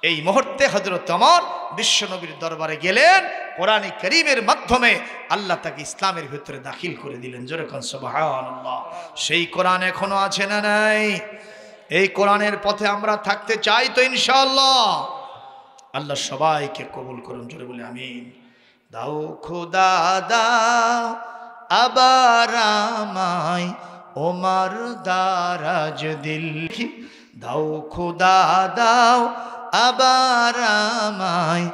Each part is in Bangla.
এই মুহূর্তে হযরত ওমর বিশ্বনবীর দরবারে গেলেন, কোরআন কারীমের মাধ্যমে আল্লাহ তাকে ইসলামের ভিতরে দাখিল করে দিলেন। জোরে কোন সুবহানাল্লাহ। সেই কোরআন এখনো আছে না নাই? এই কোরআনের পথে আমরা থাকতে চাই তো ইনশাআল্লাহ। আল্লাহ সবাইকে কবুল করুন, জোরে বলে আমিন। দাও খোদা দাও আবার আমায় ওমর দারাজ দিল, দাও খোদা দাও আবার আমায়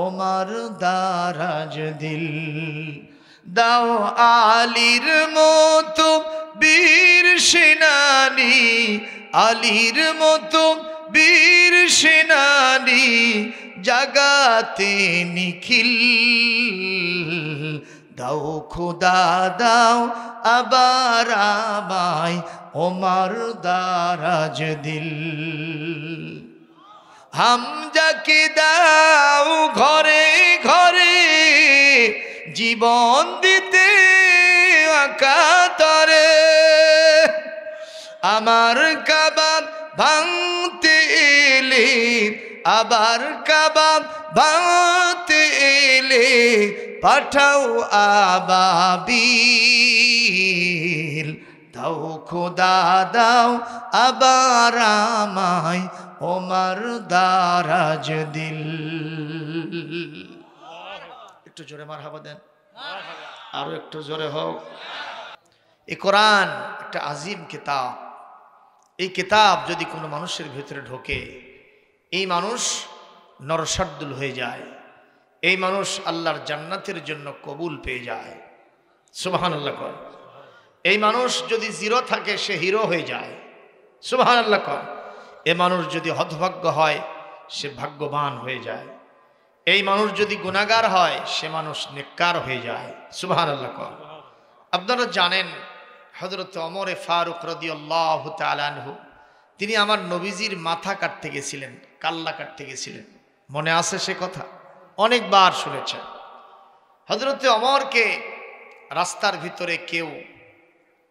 ওমর দারাজ দিল, দাও আলীর মতো বীর সেনানী, আলীর মতো বীর সেনানী জাগাতে নিখিল, দাও খোদা দাও আবার আমায় ওমর দারাজ দিল, হামজাকে দাও ঘরে ঘরে জীবন দিতে আকাতরে, আমার কাবা ভাঙতে এলে, আবার কাবা ভাঙতে এলে পাঠাও আবাবিল, দাও খোদা দাও আবার আমায় ওমর দারাজ দিল। একটু জোরে মারহাবা দেন, আরো একটু জোরে হোক। এই কোরআন একটা আজিম কিতাব। এই কিতাব যদি কোনো মানুষের ভিতরে ঢোকে, এই মানুষ নরসাদ্দুল হয়ে যায়, এই মানুষ আল্লাহর জান্নাতের জন্য কবুল পেয়ে যায়। সুবহানাল্লাহ কর। এই মানুষ যদি জিরো থাকে সে হিরো হয়ে যায়। সুবহানাল্লাহ কর। এই মানুষ যদি হতভাগ্য হয় সে ভাগ্যবান হয়ে যায়। এই মানুষ যদি গুনাহগার হয় সে মানুষ নেককার হয়ে যায়। সুবহানাল্লাহ কর। আপনারা জানেন হযরত ওমর ফারুক রাদিয়াল্লাহু তাআলা আনহু তিনি আমার নবীজির মাথা কাটতে গেছিলেন, কাল্লা কাটতে গেছিলেন। মনে আছে সে কথা? অনেকবার শুনেছেন। হযরত ওমরকে রাস্তার ভিতরে কেউ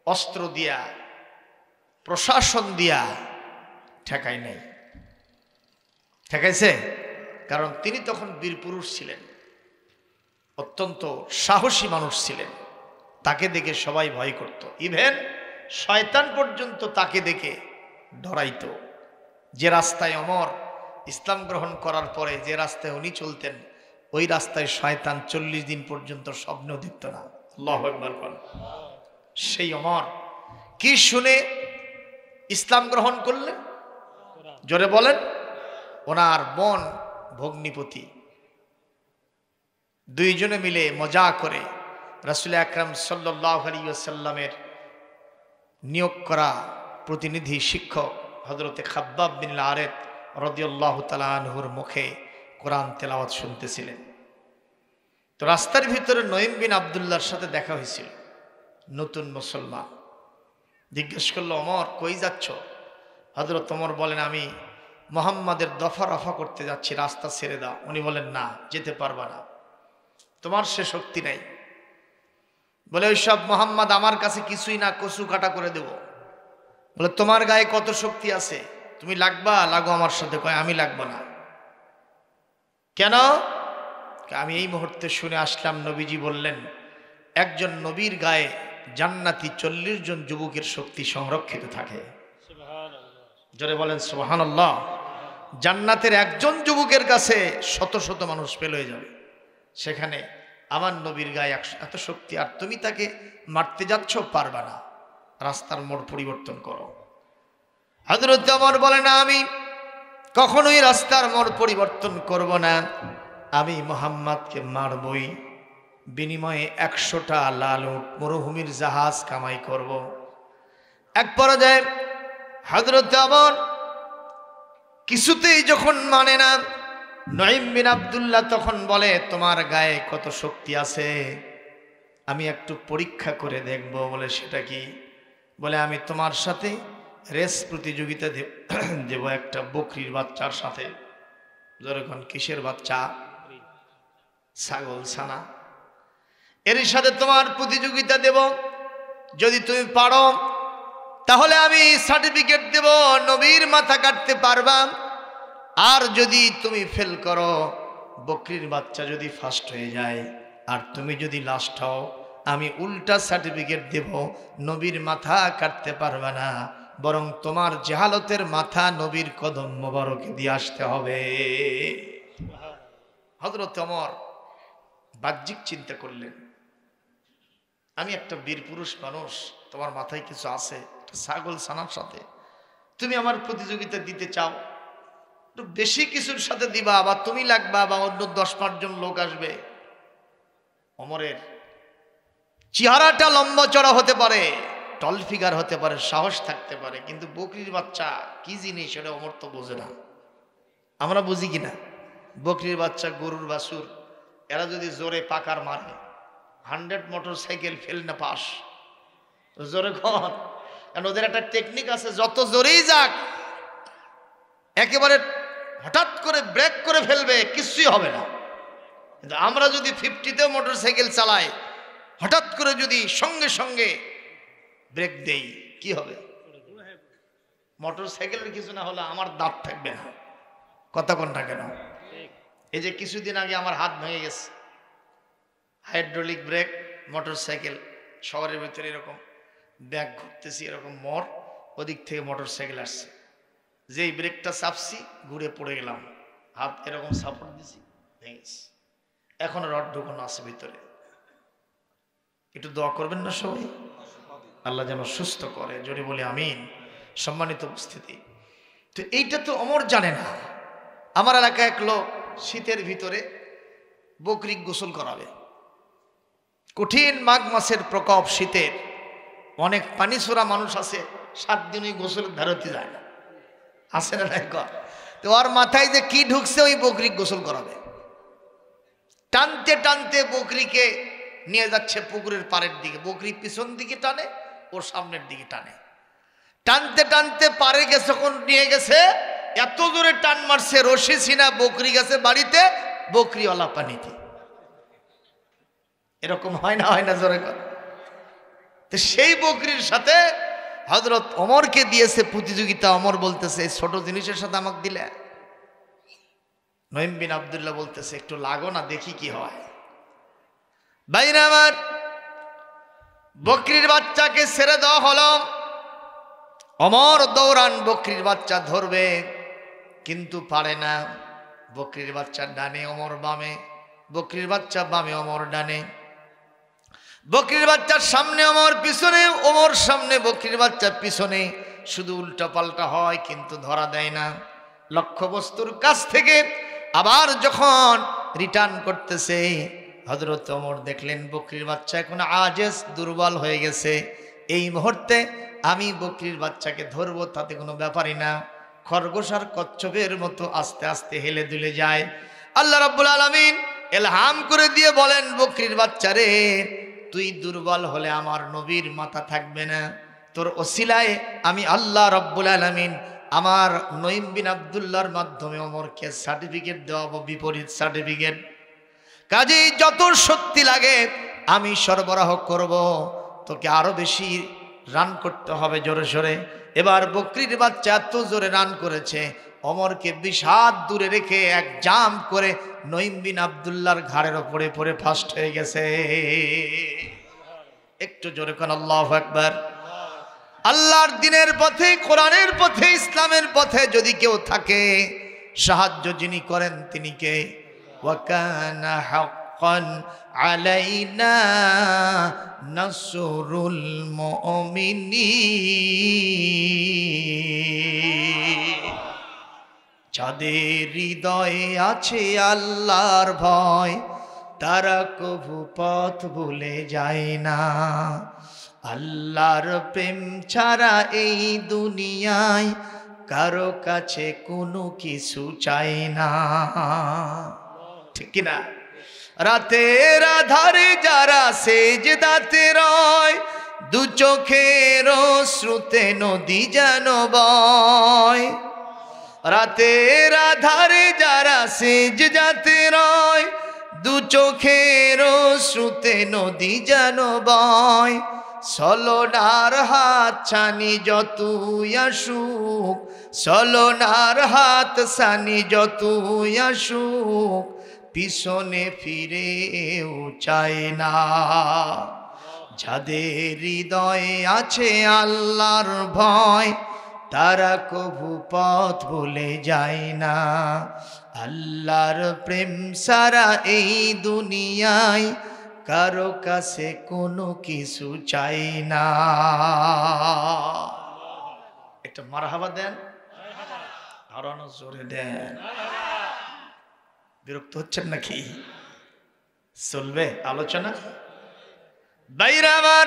অস্ত্র দিয়া, প্রশাসন দিয়া ঠেকায় নাই। ঠেকাইছে? কারণ তিনি তখন বীরপুরুষ ছিলেন, অত্যন্ত সাহসী মানুষ ছিলেন। তাকে দেখে সবাই ভয় করত, ইভেন শয়তান পর্যন্ত তাকে দেখে ডরাইত। যে রাস্তায় ওমর ইসলাম গ্রহণ করার পরে যে রাস্তায় উনি চলতেন, ওই রাস্তায় শয়তান 40 দিন পর্যন্ত স্বপ্ন দেখত না। আল্লাহু আকবার বলেন। সেই ওমর কি শুনে ইসলাম গ্রহণ করলেন? জোরে বলেন। ওনার বোন ভগ্নিপতি দুইজনে মিলে মজা করে রাসূল আকরাম সাল্লাল্লাহু আলাইহি ওয়াসাল্লামের নিয়োগ করা প্রতিনিধি শিক্ষক হযরতে খাব্বাব বিন আরেত রাদিয়াল্লাহু তাআলা আনহুর মুখে কোরআন তেলাওয়াত শুনতেছিলেন। তো রাস্তার ভিতরে নঈম বিন আব্দুল্লাহর সাথে দেখা হয়েছিল, নতুন মুসলমান। জিজ্ঞেস করলো, ওমর কই যাচ্ছ? হযরত ওমর বলেন, আমি মুহাম্মাদের দফা রফা করতে যাচ্ছি, রাস্তা ছেড়ে দাও। উনি বলেন, না, যেতে পারবা না, তোমার সে শক্তি নাই। বলে, ওইসব মুহাম্মদ আমার কাছে কিছুই না, কচু কাটা করে দেব। বলে, তোমার গায়ে কত শক্তি আছে, তুমি লাগবা, লাগো আমার সাথে। কয়, আমি লাগবো না। কেন? আমি এই মুহূর্তে শুনে আসলাম নবীজি বললেন, একজন নবীর গায়ে জান্নাতি 40 জন যুবকের শক্তি সংরক্ষিত থাকে। জোরে বলেন সুবহানাল্লাহ। জান্নাতের একজন যুবকের কাছে শত শত মানুষ ফেল হয়ে যাবে। সেখানে আমার নবীর গায়ে এত শক্তি, আর তুমি তাকে মারতে যাচ্ছ, পারবা না। রাস্তার মোড় পরিবর্তন করো। হযরত ওমর বলেন, আমি কখনোই রাস্তার মোড় পরিবর্তন করব না, আমি মুহাম্মদকে মারবই, বিনিময়ে 100টা লাল উট মরুভূমির জাহাজ কামাই করব। এক পর্যায়ে হযরত ওমর কিছুতেই যখন মানে না, নঈম বিন আব্দুল্লাহ তখন বলে, তোমার গায়ে কত শক্তি আছে, আমি একটু পরীক্ষা করে দেখব। বলে, সেটা কি? বলে, আমি তোমার সাথে রেস প্রতিযোগিতা দেব একটা বকরির বাচ্চার সাথে। যখন কিসের বাচ্চা? ছাগল ছানা। এর সাথে তোমার প্রতিযোগিতা দেব, যদি তুমি পারো তাহলে আমি সার্টিফিকেট দেব, নবীর মাথা কাটতে পারবা। আর যদি তুমি ফেল করো, বকরির বাচ্চা যদি ফার্স্ট হয়ে যায় আর তুমি যদি লাস্ট হও, আমি উল্টা সার্টিফিকেট দেব, নবীর মাথা কাটতে পারবে না, বরং তোমার জাহালতের মাথা নবীর কদম মোবারকে দিয়ে আসতে হবে। হযরত ওমর বাহ্যিক চিন্তা করলেন, আমি একটা বীর পুরুষ মানুষ, তোমার মাথায় কিছু আছে, ছাগল ছানার সাথে তুমি আমার প্রতিযোগিতা দিতে চাও, একটু বেশি কিছুর সাথে দিবা, বা তুমি লাগবা বা অন্য 10-5 জন লোক আসবে। ওমরের চেহারাটা লম্বা চড়া হতে পারে, টল ফিগার হতে পারে, সাহস থাকতে পারে, কিন্তু বকরির বাচ্চা কি জিনিস সেটা ওমর তো বোঝে না। আমরা বুঝি কিনা? বকরির বাচ্চা, গরুর বাছুর, এরা যদি জোরে পাকার মারে 100 মোটরসাইকেল ফেল না পাস, জোরে কর, কারণ ওদের একটা টেকনিক আছে, যত জোরেই যাক একেবারে হঠাৎ করে ব্রেক করে ফেলবে, কিছুই হবে না। কিন্তু আমরা যদি 50তেও মোটরসাইকেল চালাই, হঠাৎ করে যদি সঙ্গে সঙ্গে ব্রেক দেই, কি হবে? মোটরসাইকেলের কিছু না হলে আমার দাঁত থাকবে না। কথা কোনটা কেন? এই যে কিছুদিন আগে আমার হাত ভেঙে গেছে, হাইড্রোলিক ব্রেক, মোটরসাইকেল, শহরের ভিতরে এরকম ব্যাগ ঘুরতেছি, এরকম মোড়, ওদিক থেকে মোটরসাইকেল আসছে, যেই ব্রেকটা চাপছি ঘুরে পড়ে গেলাম, হাত এরকম সাপোর্ট দিছি, ভেঙে গেছে। এখন রড ঢুকানো আছে ভিতরে। একটু দোয়া করবেন না সবাই, আল্লাহ যেন সুস্থ করে, জোরে বলি আমিন। সম্মানিত উপস্থিতি, তো এইটা তো ওমর জানে না। আমার এলাকায় এক লোক শীতের ভিতরে বকরি গোসল করাবে, কঠিন মাঘ মাসের প্রকোপ, শীতের, অনেক পানি ছোড়া মানুষ আছে, 7 দিন ওই গোসলের ধারতে যায় না, আছে না নাই? তো ওর মাথায় যে কি ঢুকছে, ওই বকরি গোসল করাবে। টানতে টানতে বকরিকে নিয়ে যাচ্ছে পুকুরের পাড়ের দিকে, বকরি পিছন দিকে টানে, ওর সামনের দিকে টানে, টানতে টানতে পাড়ে গেছে, যখন নিয়ে গেছে এত জোরে টান মারছে, রশি ছিনা বকরি গেছে বাড়িতে, বকরিওয়ালা পানিতে। এরকম হয় না? হয় না? জোরে কর। তো সেই বকরির সাথে হযরত ওমরকে দিয়েছে প্রতিযোগিতা। ওমর বলতেছে, এই ছোট জিনিসের সাথে আমাকে দিলে? নঈম বিন আব্দুল্লাহ বলতেছে, একটু লাগো না, দেখি কি হয়। ভাইরা আমার, বকরির বাচ্চাকে ছেড়ে দেওয়া হলো। ওমর দৌড়ান, বকরির বাচ্চা ধরবে, কিন্তু পারে না। বকরির বাচ্চা ডানে, ওমর বামে, বকরির বাচ্চা বামে, ওমর ডানে, বকরির বাচ্চার সামনে, ওমর পিছনে, ওমর সামনে, বকরির বাচ্চা পিছনে, শুধু উল্টা পাল্টা হয়, কিন্তু ধরা দেয় না। লক্ষ্যবস্তুর কাছ থেকে আবার যখন রিটার্ন করতেছে, হযরত ওমর দেখলেন বকরির বাচ্চা এখন আজেজ, দুর্বল হয়ে গেছে। এই মুহূর্তে আমি বকরির বাচ্চাকে ধরবো, তাতে কোনো ব্যাপারই না, খরগোশ আর কচ্ছপের মতো আস্তে আস্তে হেলে দুলে যায়। আল্লাহ রাব্বুল আলামিন ইলহাম করে দিয়ে বলেন, বকরির বাচ্চারে, তুই দুর্বল হলে আমার নবীর মাথা থাকবে না, তোর ওসিলায় আমি আল্লাহ রাব্বুল আলামিন আমার নঈম বিন আব্দুল্লাহর মাধ্যমে ওমরকে সার্টিফিকেট দেওয়াবো, বিপরীত সার্টিফিকেট। কাজেই যত শক্তি লাগে আমি সরবরাহ করব, তোকে আরো বেশি রান করতে হবে, জোরে সোরে। এবার বকরির বাচ্চা এত জোরে রান করেছে, ওমরকে 20 হাত দূরে রেখে এক জাম্প করে নঈম বিন আব্দুল্লাহর ঘাড়ের ওপরে পড়ে ফার্স্ট হয়ে গেছে। একটু জোরে কোন আল্লাহু আকবার। আল্লাহর দ্বীনের পথে, কোরআনের পথে, ইসলামের পথে যদি কেউ থাকে, সাহায্য যিনি করেন তিনি কে? ওয়া কানা হাক্কান আলাইনা নাসরুল মুমিনিন। যাদের হৃদয়ে আছে আল্লাহর ভয়, তারা কভু পথ ভুলে যায় না। আল্লাহর প্রেম ছাড়া এই দুনিয়ায় কারো কাছে কোনো কিছু চাই না, ঠিক কিনা? রাতের আধারে যারা সেজদাতে রয়, দু চোখের শ্রুতে নদী যেন বয়। রাতের আধারে যারা সেজদাতে রয়, দু চোখের শ্রুতে নদী যেন বয়। ছলনার হাত ছানি যতই আসুক, ছলনার হাত ছানি যতই আসুক, পিছনে ফিরেও চায় না। যাদের হৃদয়ে আছে আল্লাহর ভয়, তারা কভু পথ ভুলে যায় না। আল্লাহর প্রেম সারা এই দুনিয়ায় কারো কাছে কোনো কিছু চাই না। একটা মারহাবা দেন, আরো জোরে দেন। বিরক্ত হচ্ছেন নাকি? চলবে আলোচনা? বাইরে আমার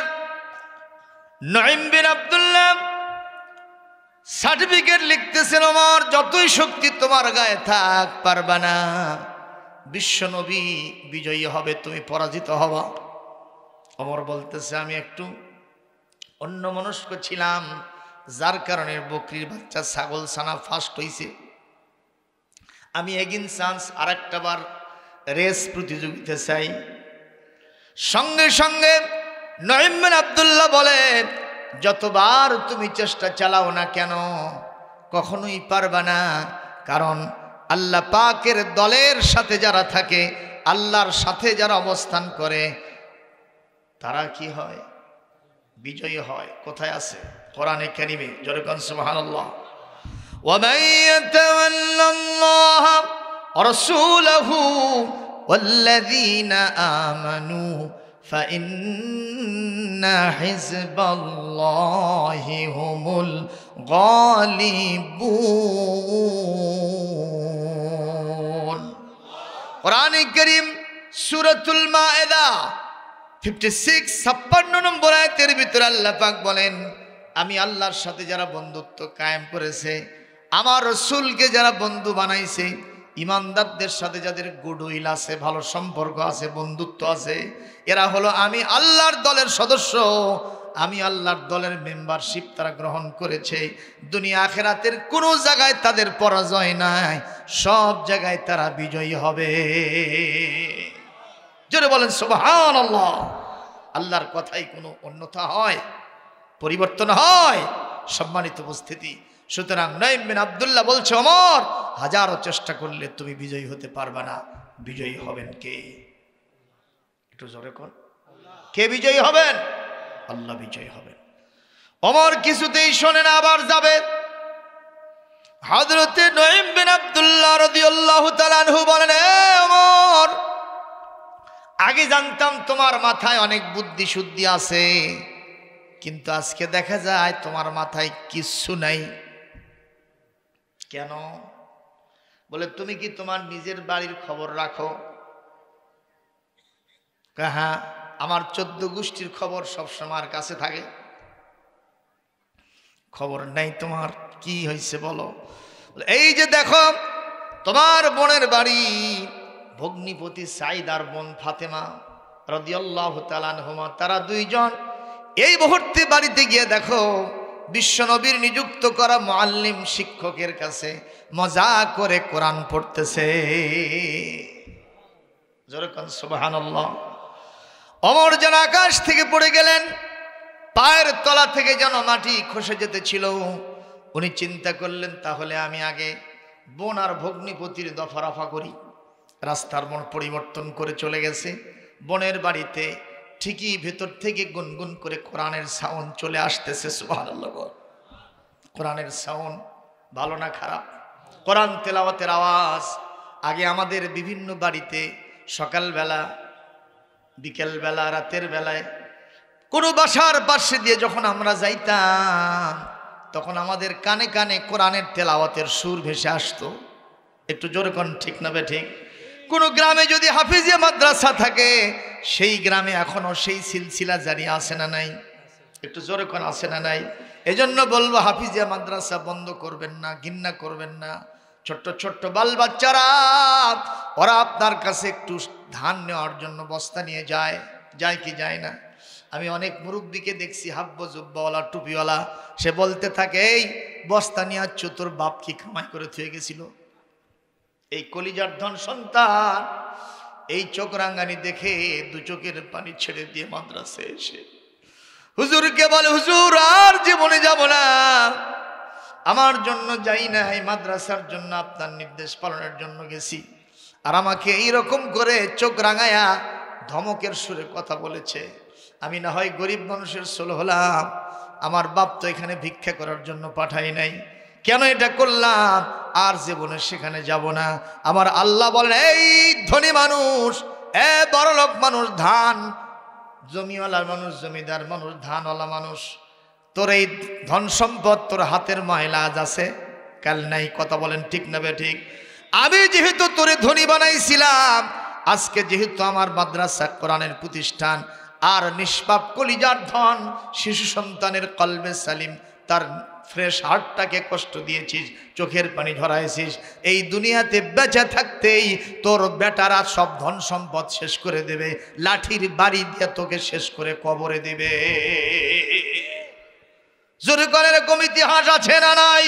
নঈম বিন আব্দুল্লাহ সার্টিফিকেট লিখতেছেন, ওমর যতই শক্তি তোমার গায়ে থাক পারবা না, বিশ্বনবী বিজয়ী হবে, তুমি পরাজিত হবা। ওমর বলতেছে আমি একটু অন্যমনস্ক ছিলাম, যার কারণে বকরির বাচ্চা ছাগল ছানা ফার্স্ট হইছে। আমি এগিন চান্স আর একটা বার রেস প্রতিযোগিতা চাই। সঙ্গে সঙ্গে নঈম বিন আব্দুল্লাহ বলে, যতবার তুমি চেষ্টা চালাও না কেন কখনোই পারবা না, কারণ আল্লাহ পাকের দলের সাথে যারা থাকে, আল্লাহর সাথে যারা অবস্থান করে, তারা কি হয়? বিজয়ী হয়। কোথায় আছে? কোরআনে কারিমে। জোরে কোন সুবহানাল্লাহ। ومن يتول الله ورسوله والذين آمنوا فإن حزب الله هم الغالبون। قرآن الكريم সূরাতুল মায়েদা 56 নম্বর আয়াতের ভিতরে আল্লাহ পাক বলেন, আমি আল্লাহর সাথে যারা বন্ধুত্ব কায়েম করেছে, আমার রাসূলকে যারা বন্ধু বানাইছে, ইমানদারদের সাথে যাদের গুডউইল আছে, ভালো সম্পর্ক আছে, বন্ধুত্ব আছে, এরা হলো আমি আল্লাহর দলের সদস্য, আমি আল্লাহর দলের মেম্বারশিপ তারা গ্রহণ করেছে। দুনিয়া আখিরাতের কোনো জায়গায় তাদের পরাজয় নাই, সব জায়গায় তারা বিজয়ী হবে। জোরে বলেন সুবহানাল্লাহ। আল্লাহর কথাই কোনো অন্যথা হয়, পরিবর্তন হয়? সম্মানিত উপস্থিতি, সুতরাং নঈম বিন আব্দুল্লাহ বলছে, ওমর হাজারো চেষ্টা করলে তুমি বিজয়ী হতে পারবে না। বিজয়ী হবেন কে? একটু জোরে কোন, কে বিজয়ী হবেন? আল্লাহ বিজয়ী হবেন। ওমর কিছুতেই শোনে না, আবার যাবে। হযরতে নঈম বিন আব্দুল্লাহ রাদিয়াল্লাহু তাআলা আনহু বলেন, ওমর আগে জানতাম তোমার মাথায় অনেক বুদ্ধি শুদ্ধি আছে, কিন্তু আজকে দেখা যায় তোমার মাথায় কিচ্ছু নাই। কেন? বলে, তুমি কি তোমার নিজের বাড়ির খবর রাখো? হ্যাঁ, আমার 14 গোষ্ঠীর খবর সবসময় আমার কাছে থাকে। খবর নাই তোমার? কি হয়েছে বলো? এই যে দেখো, তোমার বোনের বাড়ি ভগ্নিপতি সাইদ আর বোন ফাতেমা রাদিয়াল্লাহু তাআলা আনহুমা, তারা দুইজন এই মুহূর্তে বাড়িতে গিয়ে দেখো বিশ্বনবীর নিযুক্ত করা মুআল্লিম শিক্ষকের কাছে মজা করে কোরআন পড়তেছে। জোরে কোন সুবহানাল্লাহ। ওমর যেন আকাশ থেকে পড়ে গেলেন, পায়ের তলা থেকে যেন মাটি খসে যেতেছিল। উনি চিন্তা করলেন, তাহলে আমি আগে বোন আর ভগ্নিপতির দফারফা করি। রাস্তার মন পরিবর্তন করে চলে গেছে বোনের বাড়িতে, ঠিকই ভেতর থেকে গুনগুন করে কোরআনের সাউন্ড চলে আসতেছে। সুবহানাল্লাহ। কোরআনের সাউন্ড ভালো না খারাপ? কোরআন তেলাওয়াতের আওয়াজ। আগে আমাদের বিভিন্ন বাড়িতে সকালবেলা, বিকেলবেলা, রাতের বেলায় কোনো বাসার পাশে দিয়ে যখন আমরা যাইতাম, তখন আমাদের কানে কানে কোরআনের তেলাওয়াতের সুর ভেসে আসতো। একটু জোরে কোন, ঠিক না বেঠিক? কোনো গ্রামে যদি হাফিজিয়া মাদ্রাসা থাকে, সেই গ্রামে এখনো সেই সিলসিলা জারি আছে না নাই? একটু জোরে কোন, আছে না নাই? এজন্য বলবো, হাফিজিয়া মাদ্রাসা বন্ধ করবেন না, ঘৃণা করবেন না। ছোট্ট ছোট্ট বাল বাচ্চারা, ওরা আপনার কাছে একটু ধান নেওয়ার জন্য বস্তা নিয়ে যায়, যায় কি যায় না? আমি অনেক মুরব্বীকে দেখছি, হাব্ব জুব্বাওয়ালা, টুপিওয়ালা, সে বলতে থাকে, এই বস্তা নিয়ে আচ্ছ, তোর বাপ কি কামাই করে থুয়ে গেছিল? এই কলিজার ধন সন্তান এই চোখ রাঙ্গানি দেখে দু চোখের পানি ছেড়ে দিয়ে মাদ্রাসায় এসে হুজুরকে বলে, হুজুর আর জীবনে যাব না, আমার জন্য যাই না, এই মাদ্রাসার জন্য আপনার নির্দেশ পালনের জন্য গেছি। আর আমাকে এইরকম করে চোখ রাঙায়া ধমকের সুরে কথা বলেছে। আমি না হয় গরিব মানুষের ছেলে হলাম, আমার বাপ তো এখানে ভিক্ষা করার জন্য পাঠাই নাই, কেন এটা করলাম, আর জীবনে সেখানে যাব না। আমার আল্লাহ বলেন, এই ধনী মানুষ, বড়লোক মানুষ, ধান জমিওয়ালা মানুষ, জমিদার মানুষ, ধানওয়ালা মানুষ, তোর এই ধন সম্পদ তোর হাতের ময়লা আজ আছে, কাল নাই। কথা বলেন ঠিক না বেঠিক? আমি যেহেতু তোরে ধনী বানাইছিলাম, আজকে যেহেতু আমার মাদ্রাসা কোরআনের প্রতিষ্ঠান, আর নিষ্পাপ কলিজার ধন শিশু সন্তানের কলবে সালিম, তার ফ্রেশ হার্টটাকে কষ্ট দিয়েছিস, চোখের পানি ঝরাইছিস, এই দুনিয়াতে বেঁচে থাকতেই তোর বেটারা সব ধন সম্পদ শেষ করে দেবে, লাঠির বাড়ি দিয়ে তোকে শেষ করে কবরে দেবে। জোরে করে এরকম ইতিহাস আছে না নাই?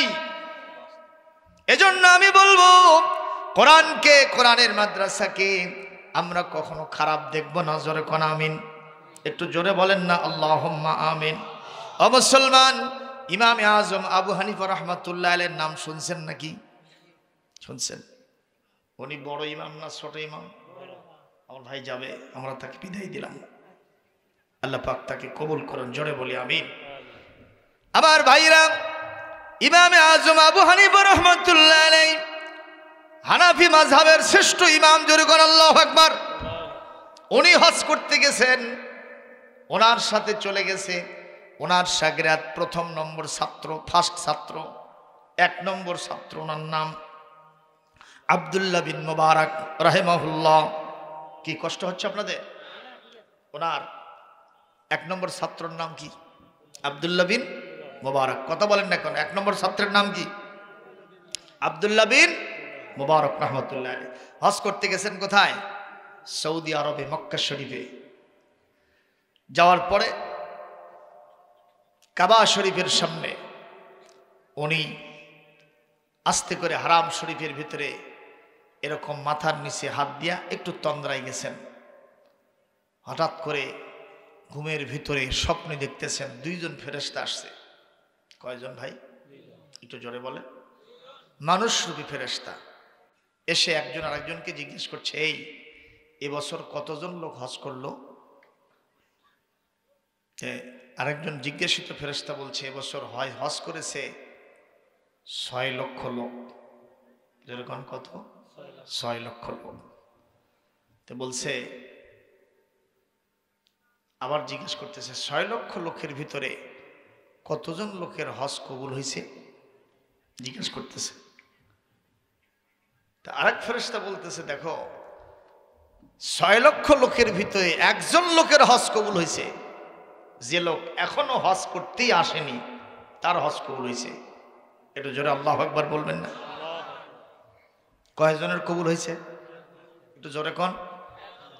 এজন্য আমি বলবো, কোরআনকে, কোরআনের মাদ্রাসাকে আমরা কখনো খারাপ দেখব না। জোরে কোন আমিন, একটু জোরে বলেন না আল্লাহুম্মা আমিন। ও মুসলমান, ইমাম আজম আবু হানিফা রাহমাতুল্লাহ আলাইহির নাম শুনছেন নাকি? শুনছেন? উনি বড় ইমাম না ছোট ইমাম? আমার ভাই যাবে, আমরা তাকে বিদায় দিলাম, আল্লাহ পাক তাকে কবুল করুন। জোরে বলি আমিন। আমার ভাইরা, ইমাম আজম আবু হানিফা রাহমাতুল্লাহ আলাইহি হানাফি মাযহাবের শ্রেষ্ঠ ইমাম। জোরে বলেন আল্লাহু আকবার। উনি হজ করতে গেছেন, ওনার সাথে চলে গেছে ওনার শাগিরাত, প্রথম নম্বর ছাত্র, ফার্স্ট ছাত্র, 1 নম্বর ছাত্র, ওনার নাম আব্দুল্লাহ বিন মুবারক রাহিমাহুল্লাহ। কি কষ্ট হচ্ছে আপনাদের? ওনার 1 নম্বর ছাত্রের নাম কি? আব্দুল্লাহ বিন মুবারক। কথা বলেন না কেন? 1 নম্বর ছাত্রের নাম কি? আব্দুল্লাহ বিন মুবারক রাহমাতুল্লাহ আলাইহি। হজ করতে গেছেন কোথায়? সৌদি আরবে, মক্কা শরীফে। যাওয়ার পরে কাবা শরীফের সামনে উনি আস্তে করে হারাম শরীফের ভিতরে এরকম মাথার নিচে হাত দিয়া একটু তন্দ্রায় গেছেন। হঠাৎ করে ঘুমের ভিতরে স্বপ্নে দেখতেছেন 2 জন ফেরেশতা আসছে। কয়জন ভাই? একটু জোরে বলেন। মানুষ রূপী ফেরেশতা এসে একজন আরেকজনকে জিজ্ঞেস করছে, এই এবছর কতজন লোক হজ করলো? আরেকজন জিজ্ঞাসিত ফেরেশতা বলছে, এবছর হজ করেছে 6 লক্ষ লোক। যেরকম কত? 6 লক্ষ লোক। তো বলছে, আবার জিজ্ঞেস করতেছে, 6 লক্ষ লোকের ভিতরে কতজন লোকের হজ কবুল হয়েছে? জিজ্ঞেস করতেছে। তা আরেক ফেরেশতা বলতেছে, দেখো 6 লক্ষ লোকের ভিতরে 1 জন লোকের হজ কবুল হয়েছে, যে লোক এখনো হজ করতেই আসেনি তার হজ কবুল হয়েছে। একটু জোরে আল্লাহু আকবার বলবেন না? কয়জনের কবুল হয়েছে? একটু জোরে কোন?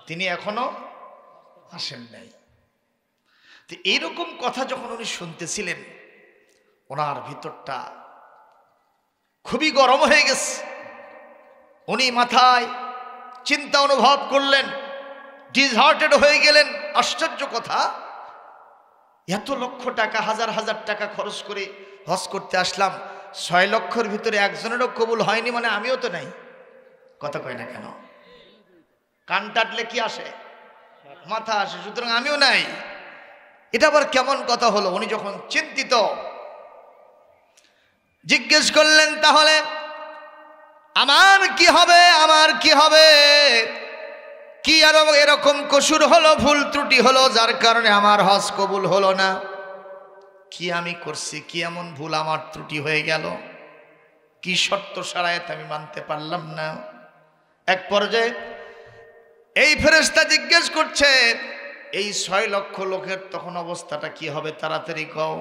তিনি এখনো আসেন নাই। তো এইরকম কথা যখন উনি শুনতেছিলেন, ওনার ভিতরটা খুবই গরম হয়ে গেছে। উনি মাথায় চিন্তা অনুভব করলেন, ডিসহার্টেড হয়ে গেলেন। আশ্চর্য কথা, এত লক্ষ টাকা, হাজার হাজার টাকা খরচ করে হজ করতে আসলাম, 6 লক্ষের ভিতরে একজনেরও কবুল হয়নি, মানে আমিও তো নাই। কথা কয় না কেন? কান টাটলে কি আসে? মাথা আসে। সুতরাং আমিও নাই। এটা আবার কেমন কথা হলো? উনি যখন চিন্তিত, জিজ্ঞেস করলেন, তাহলে আমার কি হবে? আমার কি হবে? কি আরো এরকম কসুর হলো, ভুল ত্রুটি হলো, যার কারণে আমার হজ কবুল হলো না? কি আমি করছি? কি এমন ভুল আমার ত্রুটি হয়ে গেল? কি শর্ত সারায়াত আমি মানতে পারলাম না? এক পর্যায়ে এই ফেরেশতা জিজ্ঞেস করছে, এই 6 লক্ষ লোকের তখন অবস্থাটা কি হবে? তাড়াতাড়ি কও।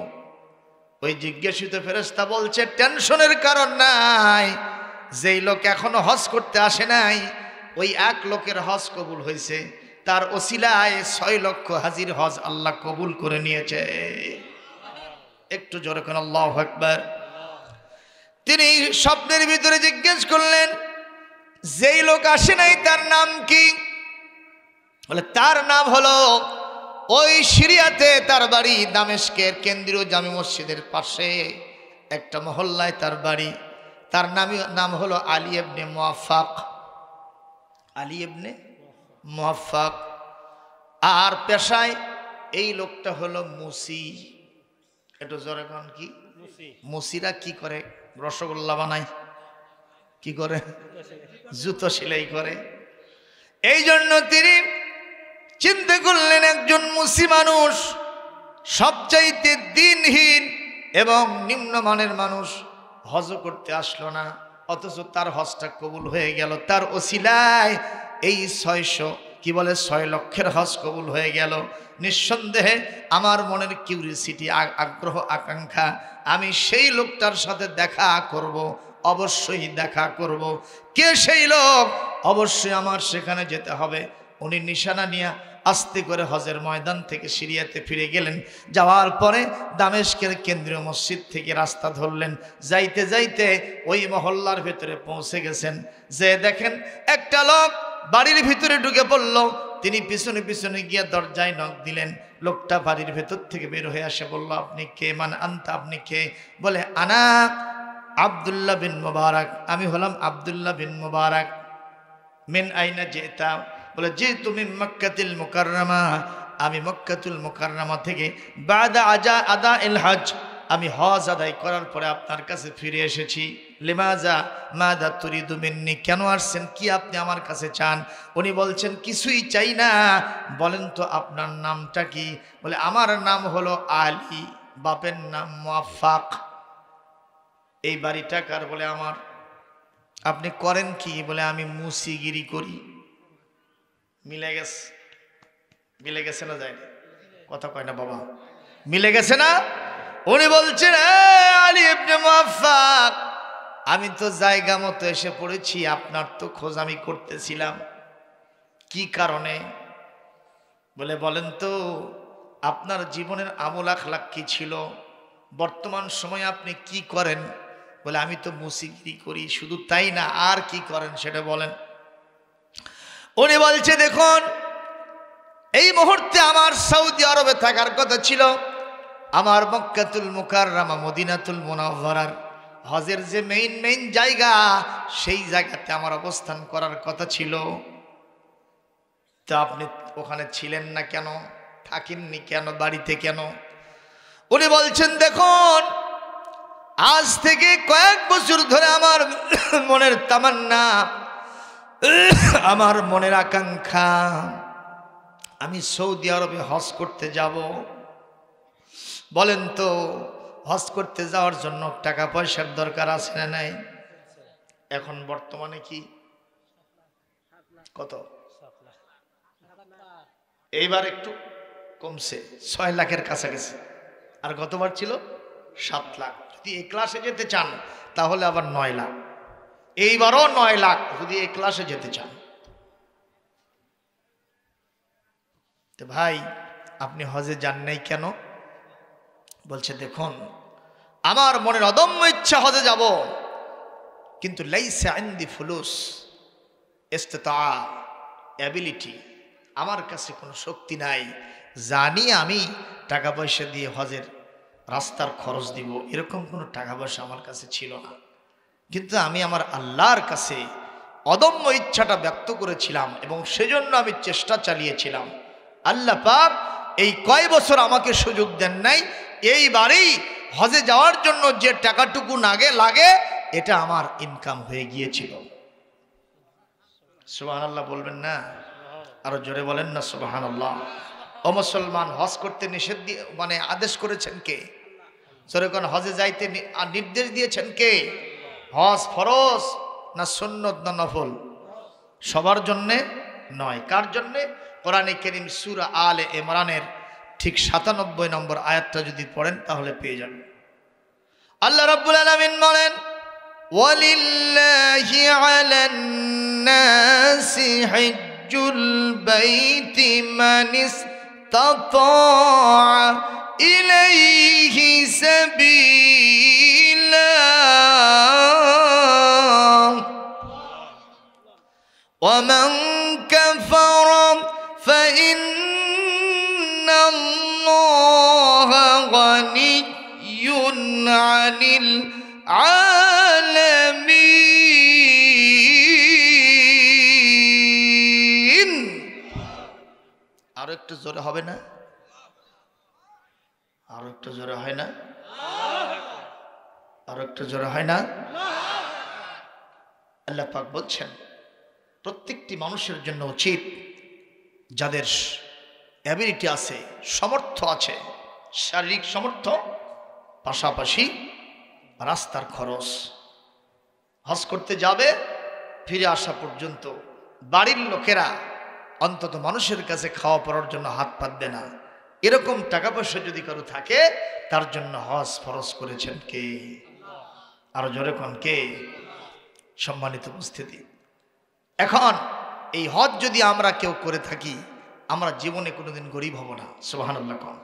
ওই জিজ্ঞাসিত ফেরেশতা বলছে, টেনশনের কারণ নাই, যেই লোক এখনো হজ করতে আসে নাই, ওই 1 লোকের হজ কবুল হয়েছে, তার ওসিলায় 6 লক্ষ হাজির হজ আল্লাহ কবুল করে নিয়েছে। একটু জোরে কোন আল্লাহু আকবার। তিনি স্বপ্নের ভিতরে জিজ্ঞেস করলেন, যেই লোক আসে নাই তার নাম কি? বলে, তার নাম হলো ওই সিরিয়াতে তার বাড়ি, দামেস্কের কেন্দ্রীয় জামে মসজিদের পাশে একটা মহল্লায় তার বাড়ি। তার নাম হলো আলী ইবনে মুওয়াফফাক, আলী ইবনে মুওয়াফফাক। আর পেশায় এই লোকটা হলো মুসি। একটু জোরে কোন কি? মুসিরা কি করে? রসগোল্লা বানায়। কি করে? জুতো সেলাই করে। এই জন্য তিনি চিন্তা করলেন একজন মুসি মানুষ, সবচাইতে দিনহীন এবং নিম্নমানের মানুষ হজ করতে আসলো না, অথচ তার হজটা কবুল হয়ে গেল। তার ওসিলায় এই 600 কি বলে 6 লক্ষের হজ কবুল হয়ে গেল। নিঃসন্দেহে আমার মনের কিউরিসিটি, আগ্রহ, আকাঙ্ক্ষা, আমি সেই লোকটার সাথে দেখা করব, অবশ্যই দেখা করব। কে সেই লোক? অবশ্যই আমার সেখানে যেতে হবে। উনি নিশানা নিয়ে আস্তে করে হজের ময়দান থেকে সিরিয়াতে ফিরে গেলেন। যাওয়ার পরে দামেস্কের কেন্দ্রীয় মসজিদ থেকে রাস্তা ধরলেন। যাইতে যাইতে ওই মহল্লার ভেতরে পৌঁছে গেছেন। যে দেখেন একটা লোক বাড়ির ভিতরে ঢুকে পড়ল। তিনি পিছনে পিছনে গিয়ে দরজায় নক দিলেন। লোকটা বাড়ির ভেতর থেকে বের হয়ে আসে, বলল, আপনি কে? মান আনতা, আপনি কে? বলে, আনা আব্দুল্লাহ বিন মুবারক, আমি হলাম আব্দুল্লাহ বিন মুবারক। মিন আইনা যেতা? বলে, যে তুমি মক্কাতুল মুকাররমা, আমি মক্কাতুল মুকাররমা থেকে বাদা আদা ইল হজ, আমি হজ আদায় করার পরে আপনার কাছে ফিরে এসেছি। লিমাজা মাদা তুরিদু মিন্নি, কেন আসছেন? কি আপনি আমার কাছে চান? উনি বলছেন, কিছুই চাই না। বলেন তো আপনার নামটা কি? বলে, আমার নাম হলো আলী, বাপের নাম মুওয়াফফাক। এই বাড়িটা কার? বলে, আমার। আপনি করেন কি? বলে, আমি মুসিগিরি করি। মিলে গেছে? মিলে গেছে না? যায় কথা কয় না বাবা, মিলে গেছে না? উনি বলছেন, আলী ইবনে মুওয়াফফাক, আমি তো জায়গা মতো এসে পড়েছি। আপনার তো খোঁজ আমি করতেছিলাম। কি কারণে? বলে, বলেন তো আপনার জীবনের আমল আখলাক কি ছিল? বর্তমান সময়ে আপনি কি করেন? বলে, আমি তো মুসিগিরি করি। শুধু তাই না, আর কি করেন সেটা বলেন। উনি বলছে, দেখুন, এই মুহূর্তে আমার সৌদি আরবে থাকার কথা ছিল। আমার মক্কাতুল মুকাররমা, মদিনাতুল মুনাওয়ারার হজের যে মেইন জায়গা, সেই জায়গাতে আমার অবস্থান করার কথা ছিল। তা আপনি ওখানে ছিলেন না কেন? থাকেননি কেন? বাড়িতে কেন? উনি বলছেন, দেখুন, আজ থেকে কয়েক বছর ধরে আমার মনের তামান্না, আমার মনের আকাঙ্ক্ষা, আমি সৌদি আরবে হজ করতে যাব। বলেন তো, হজ করতে যাওয়ার জন্য টাকা পয়সার দরকার আছে না নাই? এখন বর্তমানে কি কত? এইবার একটু কমছে, 6 লাখের কাছাকাছি। আর গতবার ছিল 7 লাখ। যদি এই ক্লাসে যেতে চান তাহলে আবার 9 লাখ। এইবারও 9 লাখ যদি এই ক্লাসে যেতে চান। তো ভাই, আপনি হজে যান নাই কেন? বলছে, দেখুন, আমার মনের অদম্য ইচ্ছা হজে যাব, কিন্তু লাইসা ইনদি ফুলুস ইস্তিতা, অ্যাবিলিটি, আমার কাছে কোনো শক্তি নাই। জানি আমি টাকা পয়সা দিয়ে হজের রাস্তার খরচ দিব, এরকম কোনো টাকা পয়সা আমার কাছে ছিল না। কিন্তু আমি আমার আল্লাহর কাছে অদম্য ইচ্ছাটা ব্যক্ত করেছিলাম এবং সেজন্য আমি চেষ্টা চালিয়েছিলাম। আল্লাহ পাক এই কয় বছর আমাকে সুযোগ দেন নাই, এইবারেই হজে যাওয়ার জন্য যে টাকাটুকু লাগে এটা আমার ইনকাম হয়ে গিয়েছিল। সুবহানাল্লাহ বলবেন না? আরো জোরে বলেন না সুবহানাল্লাহ। ও মুসলমান, হজ করতে নিষেধ দিয়ে মানে আদেশ করেছেন কে? জোরে কোন? হজে যাইতে নির্দেশ দিয়েছেন কে? হজ ফরজ না সুন্নত না নফল? সবার জন্যে নয়। কার জন্যে? কোরআনে কারীম সূরা আলে ইমরানের ঠিক 97 নম্বর আয়াতটা যদি পড়েন তাহলে পেয়ে যাবেন। আল্লাহ রাব্বুল আলামিন বলেন, ওয়ালিল্লাহি আলান নাসি হিজ্জুল বাইতি মান ইসতাতা ইলাইহি সাবিলা ওয়া মান কাফারা ফাইন্না গানিয়্যুন আনিল আলামিন। আরো একটু জোরে হবে না? আরো একটু জোরে হয় না? আরো একটু জোরে হয় না? আল্লাহ পাক বলছেন প্রত্যেকটি মানুষের জন্য উচিত, যাদের অ্যাবিলিটি আছে, সামর্থ্য আছে, শারীরিক সামর্থ্য, পাশাপাশি রাস্তার খরচ, হজ করতে যাবে, ফিরে আসা পর্যন্ত বাড়ির লোকেরা অন্তত মানুষের কাছে খাওয়া পড়ার জন্য হাত পাতবে না, এরকম টাকা পয়সা যদি কারো থাকে, তার জন্য হজ ফরজ করেছেন কে? আরো জোরে কোন কে? সম্মানিত উপস্থিতি, এখন এই হজ যদি আমরা কেউ করে থাকি, আমরা জীবনে কোনোদিন গরিব হব না। সুবহানাল্লাহ। কোন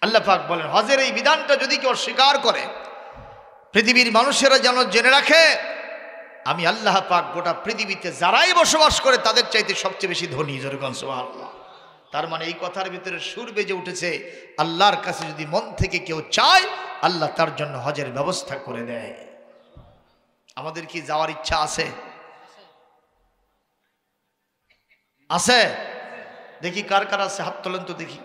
আল্লাহ পাক বলেন, হজের এই বিধানটা যদি কেউ স্বীকার করে, পৃথিবীর মানুষেরা যেন জেনে রাখে, আমি আল্লাহ পাক গোটা পৃথিবীতে যারাই বসবাস করে তাদের চাইতে সবচেয়ে বেশি ধনী। যেরকম সুবহানাল্লাহ। তার মানে এই কথার ভিতরে সুর বেজে উঠেছে, আল্লাহর কাছে যদি মন থেকে কেউ চায়, আল্লাহ তার জন্য হজের ব্যবস্থা করে দেয়। আমাদের কি যাওয়ার ইচ্ছা আছে? আছে? দেখি কার কার আছে, হাত তোলেন তো দেখি।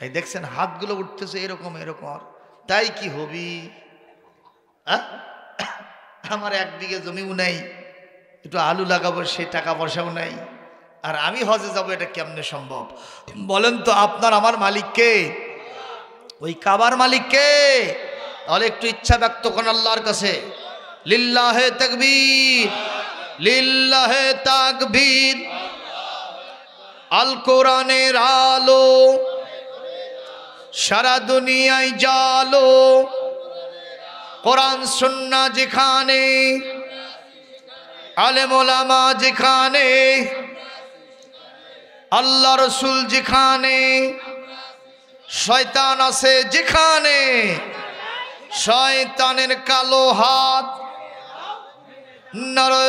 এই দেখছেন হাতগুলো উঠতেছে এরকম এরকম, তাই কি হবি? আমার 1 বিঘে জমিও নাই, একটু আলু লাগাবো সে টাকা পয়সাও নাই, আর আমি হজে যাব, এটা কেমনে সম্ভব? বলেন তো, আপনার আমার মালিক কে? ওই কাবার মালিক কে? তাহলে একটু ইচ্ছা ব্যক্ত করেন আল্লাহর কাছে। লিল্লাহে তাকবীর, লিল্লাহে তাকবীর। আল কোরআনের আলো সারা দুনিয়ায় জালো, কোরআন সুন্নাহ যেখানে, আলেম ওলামা যেখানে, আল্লাহ রসুল যেখানে, শয়তান আছে যেখানে, শয়তানের কালো হাত নারে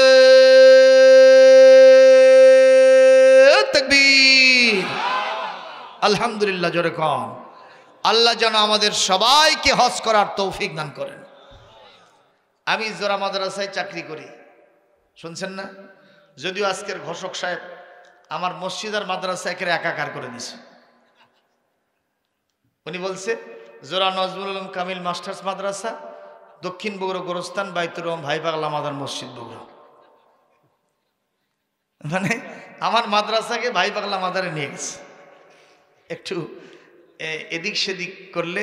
তাকবীর। আলহামদুলিল্লাহ। জোরে কম। আল্লাহ যেন আমাদের সবাইকে হজ করার তৌফিক দান করেন। আমি জোড়া মাদ্রাসায় চাকরি করি, শুনছেন না? যদিও আজকের ঘোষক সাহেব আমার মসজিদ আর মাদ্রাসা একেবারে একাকার করে দিছে। উনি বলছে জোড়া নজরুল আলম কামিল মাস্টার্স মাদ্রাসা, দক্ষিণ বগুড়া গোরস্থান, বাইতুর রহমান ভাই পাগলা মাদার মসজিদ বগুড়া। মানে আমার মাদ্রাসাকে ভাই পাগলা মাদারে নিয়ে গেছে। একটু এদিক সেদিক করলে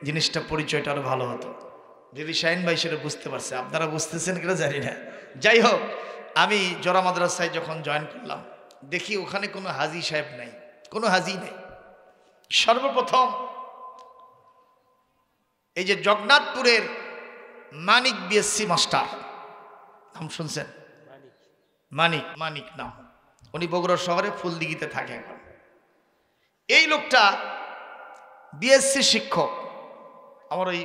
জিনিসটা পরিচয়টা আরো ভালো হতো। যদি শাহিন ভাই সেটা বুঝতে পারছে, আপনারা বুঝতেছেন কিনা জানি না। যাই হোক, আমি জোড়া মাদ্রাসায় যখন জয়েন করলাম, দেখি ওখানে কোনো হাজি সাহেব নাই, কোনো হাজি নেই। সর্বপ্রথম এই যে জগন্নাথপুরের মানিক বিএসসি মাস্টার, নাম শুনছেন? মানিক, মানিক নাম। উনি বগুড়া শহরে ফুলদিঘিতে থাকে এখন। এই লোকটা বিএসসি শিক্ষক। আমার ওই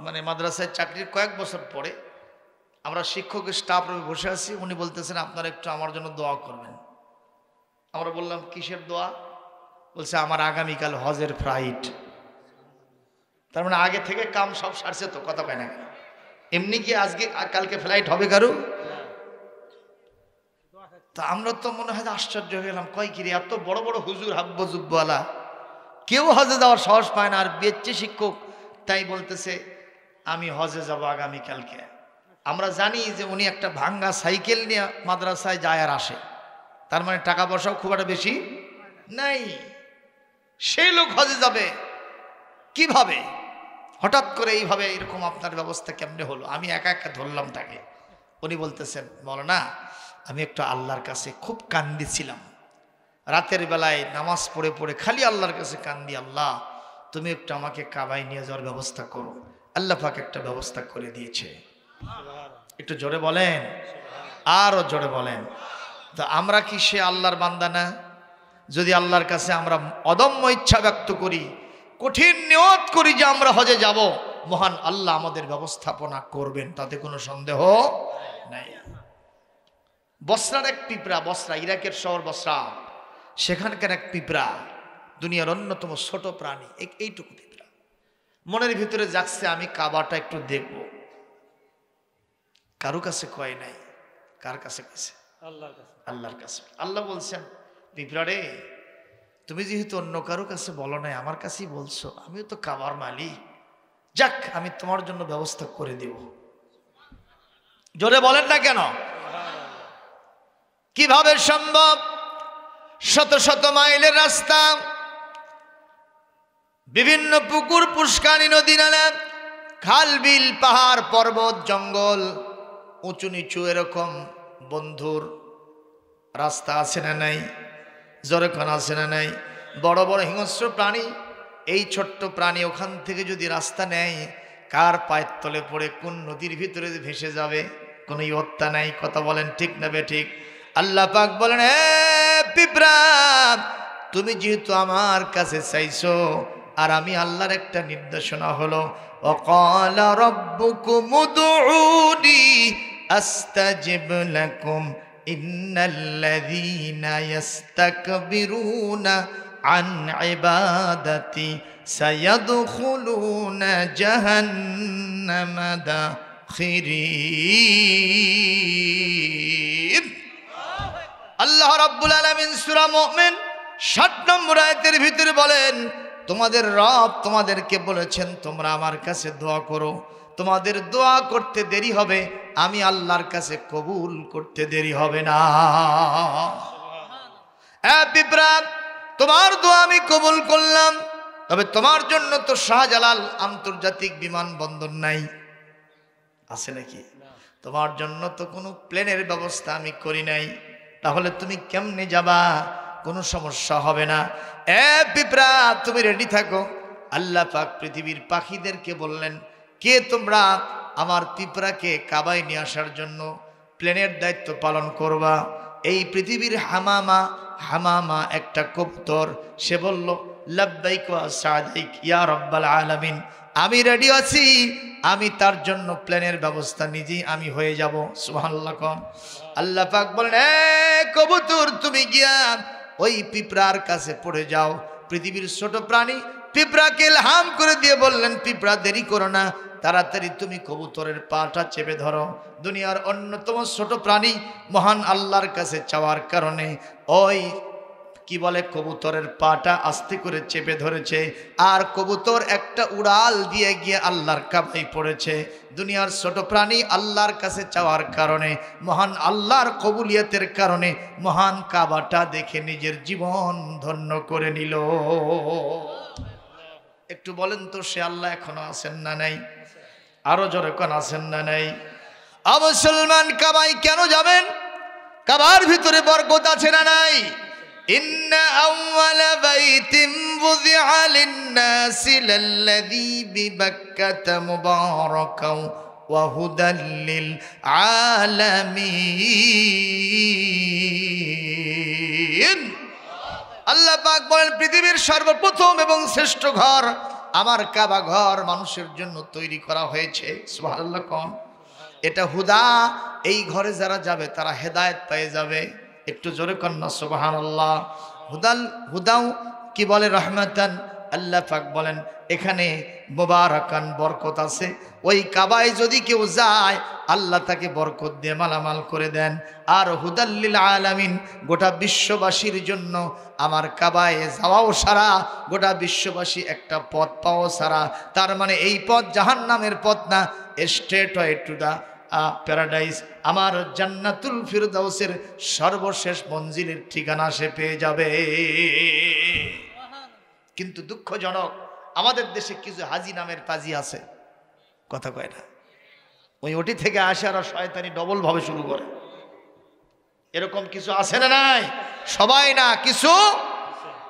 মানে মাদ্রাসায় চাকরির কয়েক বছর পরে আমরা শিক্ষকের স্টাফ রুমে বসে আছি, উনি বলতেছেন আপনারা একটু আমার জন্য দোয়া করবেন। আমরা বললাম কিসের দোয়া? বলছে আমার আগামীকাল হজের ফ্লাইট। তার মানে আগে থেকে কাম সব সারছে তো, কথা পায় না। এমনি কি আজকে কালকে ফ্লাইট হবে কারো? তা আমরা তো মনে হয় আশ্চর্য হয়ে গেলাম, কয় কিরে এত বড় বড় হুজুর হাব্বু জুব্বওয়ালা কেউ হজে যাওয়ার সাহস পায় না, আর বিএসসি শিক্ষক তাই বলতেছে আমি হজে যাব আগামীকালকে। আমরা জানি যে উনি একটা ভাঙ্গা সাইকেল নিয়ে মাদ্রাসায় যায় আর আসে, তার মানে টাকা পয়সাও খুব একটা বেশি নাই। সেই লোক হজে যাবে কিভাবে? হঠাৎ করে এইভাবে এরকম আপনার ব্যবস্থা কেমনে হলো? আমি একা একা ধরলাম তাকে। উনি বলতেছেন মৌলানা, আমি একটু আল্লাহর কাছে খুব কান্দিছিলাম, রাতের বেলায় নামাজ পড়ে পড়ে খালি আল্লাহর কাছে কান্দি, আল্লাহ তুমি একটু আমাকে কাবায় নিয়ে যাওয়ার ব্যবস্থা করো। আল্লাহ পাক একটা ব্যবস্থা করে দিয়েছে। একটু জোরে বলেন, আরো জোরে বলেন। তো আমরা কি সে আল্লাহর বান্দা না? যদি আল্লাহর কাছে আমরা অদম্য ইচ্ছা ব্যক্ত করি, কঠিন নিয়ত করি যে আমরা হজে যাব, মহান আল্লাহ আমাদের ব্যবস্থাপনা করবেন, তাতে কোনো সন্দেহ নাই। বসরার এক পিঁপড়া, বসরা ইরাকের শহর বসরা, সেখানকার এক পিঁপড়া দুনিয়ার অন্যতম ছোট প্রাণী, এইটুকু পিঁপড়া। মনের ভিতরে যাচ্ছে আমি কাবাটা একটু দেখব, কারো কাছে কয় নাই। কার কাছে কইছে? আল্লাহর কাছে। আল্লাহ বলছেন, পিঁপড়া রে, তুমি যেহেতু অন্য কারো কাছে বলো নাই, আমার কাছেই বলছো, আমিও তো কাবার মালিক, যাক আমি তোমার জন্য ব্যবস্থা করে দিব। জোরে বলেন না কেন? কিভাবে সম্ভব? শত শত মাইলের রাস্তা, বিভিন্ন পুকুর, পুষ্কারী, নদী, নালা, খাল, বিল, পাহাড়, পর্বত, জঙ্গল, উঁচু নিচু, এরকম বন্ধুর রাস্তা আছে না নাই? জোরেখন আছে না নাই? বড় বড় হিংস্র প্রাণী, এই ছোট্ট প্রাণী ওখান থেকে যদি রাস্তা নেয়, কার পায়ের তলে পড়ে কোন নদীর ভিতরে ভেসে যাবে, কোনো ইয়ত্তা নাই। কথা বলেন ঠিক না বেঠিক? আল্লাহ পাক বলেন, হে পিঁপড়া, তুমি যেহেতু আমার কাছে চাইছো, আর আমি আল্লাহর একটা নির্দেশনা হলো, ওয়াকালা রাব্বুকুম উদউনি আস্তাজিব লাকুম ইন্নাল্লাযীনা ইস্তাকবিরুনা আন ইবাদাতি সায়াদখুলুনা জাহান্নামা দাখিরিন। আল্লাহ রাব্বুল আলামিন সূরা মুমিন 60 নম্বর আয়াতের ভিতরে বলেন, তোমাদের রব তোমাদেরকে বলেছেন তোমরা আমার কাছে দোয়া করো, তোমাদের দোয়া করতে দেরি হবে, আমি আল্লাহর কাছে কবুল করতে দেরি হবে না। পিঁপড়া, তোমার দোয়া আমি কবুল করলাম, তবে তোমার জন্য তো শাহজালাল আন্তর্জাতিক বিমানবন্দর নাই, আছে নাকি? তোমার জন্য তো কোনো প্লেনের ব্যবস্থা আমি করি নাই, তাহলে তুমি কেমনে যাবা? কোনো সমস্যা হবে না। পিঁপড়া, তুমি রেডি থাকো। আল্লাহ পাক পৃথিবীর পাখিদেরকে বললেন, কে তোমরা আমার পিঁপড়াকে কাবায় নিয়ে আসার জন্য প্লেনের দায়িত্ব পালন করবা? এই পৃথিবীর হামামা একটা কবুতর, সে বলল, লাব্বাইক ওয়া সাদাইক ইয়া রাব্বাল আলামিন, আমি রেডি আছি, আমি তার জন্য প্লেনের ব্যবস্থা নিজেই আমি হয়ে যাব। সুবহানাল্লাহ। আল্লাহ পাক বলেন, কবুতর, তুমি গিয়া ওই পিঁপড়ার কাছে পড়ে যাও। পৃথিবীর ছোট প্রাণী পিঁপড়াকে ইলহাম করে দিয়ে বললেন, পিঁপড়া দেরি করো না, তাড়াতাড়ি তুমি কবুতরের পাটা চেপে ধরো। দুনিয়ার অন্যতম ছোট প্রাণী মহান আল্লাহর কাছে চাওয়ার কারণে ওই কি বলে কবুতরের পাটা আস্তে করে চেপে ধরেছে, আর কবুতর একটা উড়াল দিয়ে গিয়ে আল্লাহর কাবায় পড়েছে। দুনিয়ার ছোট প্রাণী আল্লাহর কাছে চাওয়ার কারণে, মহান আল্লাহর কবুলিয়তের কারণে মহান কাবাটা দেখে নিজের জীবন ধন্য করে নিল। একটু বলেন তো, সে আল্লাহ এখনো আছেন না নাই? আরো জোরে কোন আছেন না নাই? মুসলমান, কাবায় কেন যাবেন? কাবার ভিতরে বরকত আছে না নাই? ইন্না আউওয়ালা বাইতিন বুযিআ লিন-নাসি লাল্লাযী বিবাক্কাতা মুবারাকাও ওয়া হুদাল লিল আলামিন। আল্লাহ পাক বলেন, পৃথিবীর সর্বপ্রথম এবং শ্রেষ্ঠ ঘর আমার কাবা ঘর মানুষের জন্য তৈরি করা হয়েছে। সুবহানাল্লাহ। কোন এটা হুদা, এই ঘরে যারা যাবে তারা হেদায়েত পেয়ে যাবে। একটু জোরে কন্যা সুবহানাল্লাহ। হুদাও কি বলে? রহমাতান। আল্লাহ পাক বলেন এখানে মুবারাকান, বরকত আছে। ওই কাবায় যদি কেউ যায় আল্লাহ তাকে বরকত দিয়ে মালামাল করে দেন। আর হুদাল্লিল আলামিন, গোটা বিশ্ববাসীর জন্য আমার কাবায় যাওয়াও সারা, গোটা বিশ্ববাসী একটা পথ পাওয়া সারা। তার মানে এই পথ জাহান্নামের পথ না, স্ট্রেট হয় টু দা প্যারাডাইস, আমার জান্নাতুল ফিরদাউসের সর্বশেষ মঞ্জিলের ঠিকানা সে পেয়ে যাবে। কিন্তু দুঃখজনক, আমাদের দেশে কিছু হাজি নামের পাজি আছে, কথা কয় না, ওই ওটি থেকে আসে আর শয়তানি ডবল ভাবে শুরু করে। এরকম কিছু আছে না নাই? সবাই না, কিছু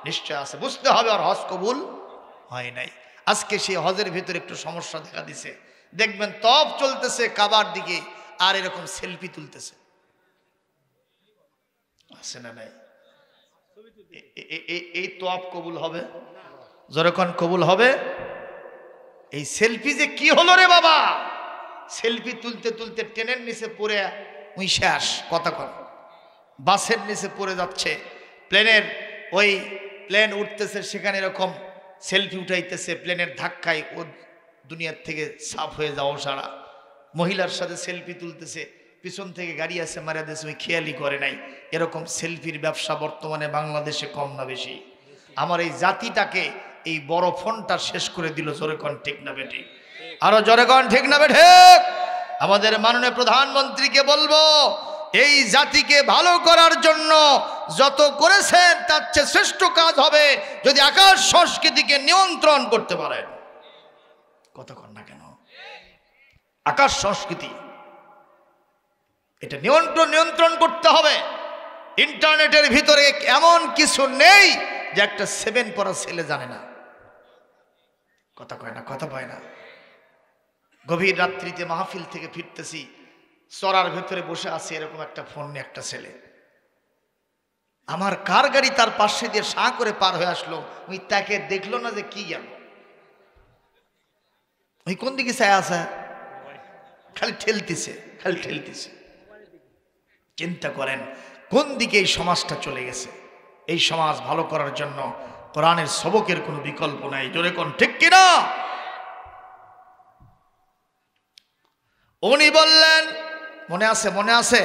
নিশ্চয় আছে। বুঝতে হবে আর হজ কবুল হয় নাই। আজকে সেই হজের ভিতরে একটু সমস্যা দেখা দিছে। দেখবেন তপ চলতেছে কাবার দিকে, আর এরকম সেলফি তুলতেছে, আছে না নাই? এই তপ কবুল হবে? যখন কবুল হবে, এই সেলফি যে কি হলো রে বাবা! সেলফি তুলতে তুলতে ট্রেনের নিচে পড়ে উই শেষ, কথা কর, বাসের নিচে পড়ে যাচ্ছে, প্লেনের ওই প্লেন উঠতেছে সেখানে এরকম সেলফি উঠাইতেছে, প্লেনের ধাক্কায় ও দুনিয়ার থেকে সাফ হয়ে যাওয়া সারা। মহিলার সাথে সেলফি তুলতেছে, পিছন থেকে গাড়ি আছে মারা দিয়েছে, ওই খেয়ালই করে নাই। এরকম সেলফির ব্যবসা বর্তমানে বাংলাদেশে কম না বেশি? আমার এই জাতিটাকে এই বড় ফোনটা শেষ করে দিল। জোরে কোন ঠিক না বেঠি? আরো জোরে কোন ঠিক না বেঠে? আমাদের মাননীয় প্রধানমন্ত্রীকে বলবো, এই জাতিকে ভালো করার জন্য যত করেছেন তার চেয়ে শ্রেষ্ঠ কাজ হবে যদি আকাশ সংস্কৃতিকে নিয়ন্ত্রণ করতে পারেন। কথা কন না কেন? আকাশ সংস্কৃতি এটা নিয়ন্ত্রণ করতে হবে। ইন্টারনেটের ভিতরে এমন কিছু নেই যে একটা 7 পড়া ছেলে জানে না। কথা কয় না, কথা পায় না। গভীর রাত্রিতে মাহফিল থেকে ফিরতেছি, চড়ার ভেতরে বসে আছে এরকম একটা ফোন নিয়ে একটা ছেলে। আমার কার গাড়ি তার পাশে দিয়ে সাঁ করে পার হয়ে আসলো, ওই তাকে দেখলো না যে কি গেল, ওই কোন দিকে চায় আছে, খালি ঠেলতেছে, খালি ঠেলতেছে। চিন্তা করেন কোন দিকে এই সমাজটা চলে গেছে। এই সমাজ ভালো করার জন্য কোরআনের সবকের কোনো বিকল্প নাই। জোরে কোন ঠিক কিনা? উনি বললেন, মনে আছে, মনে আছে,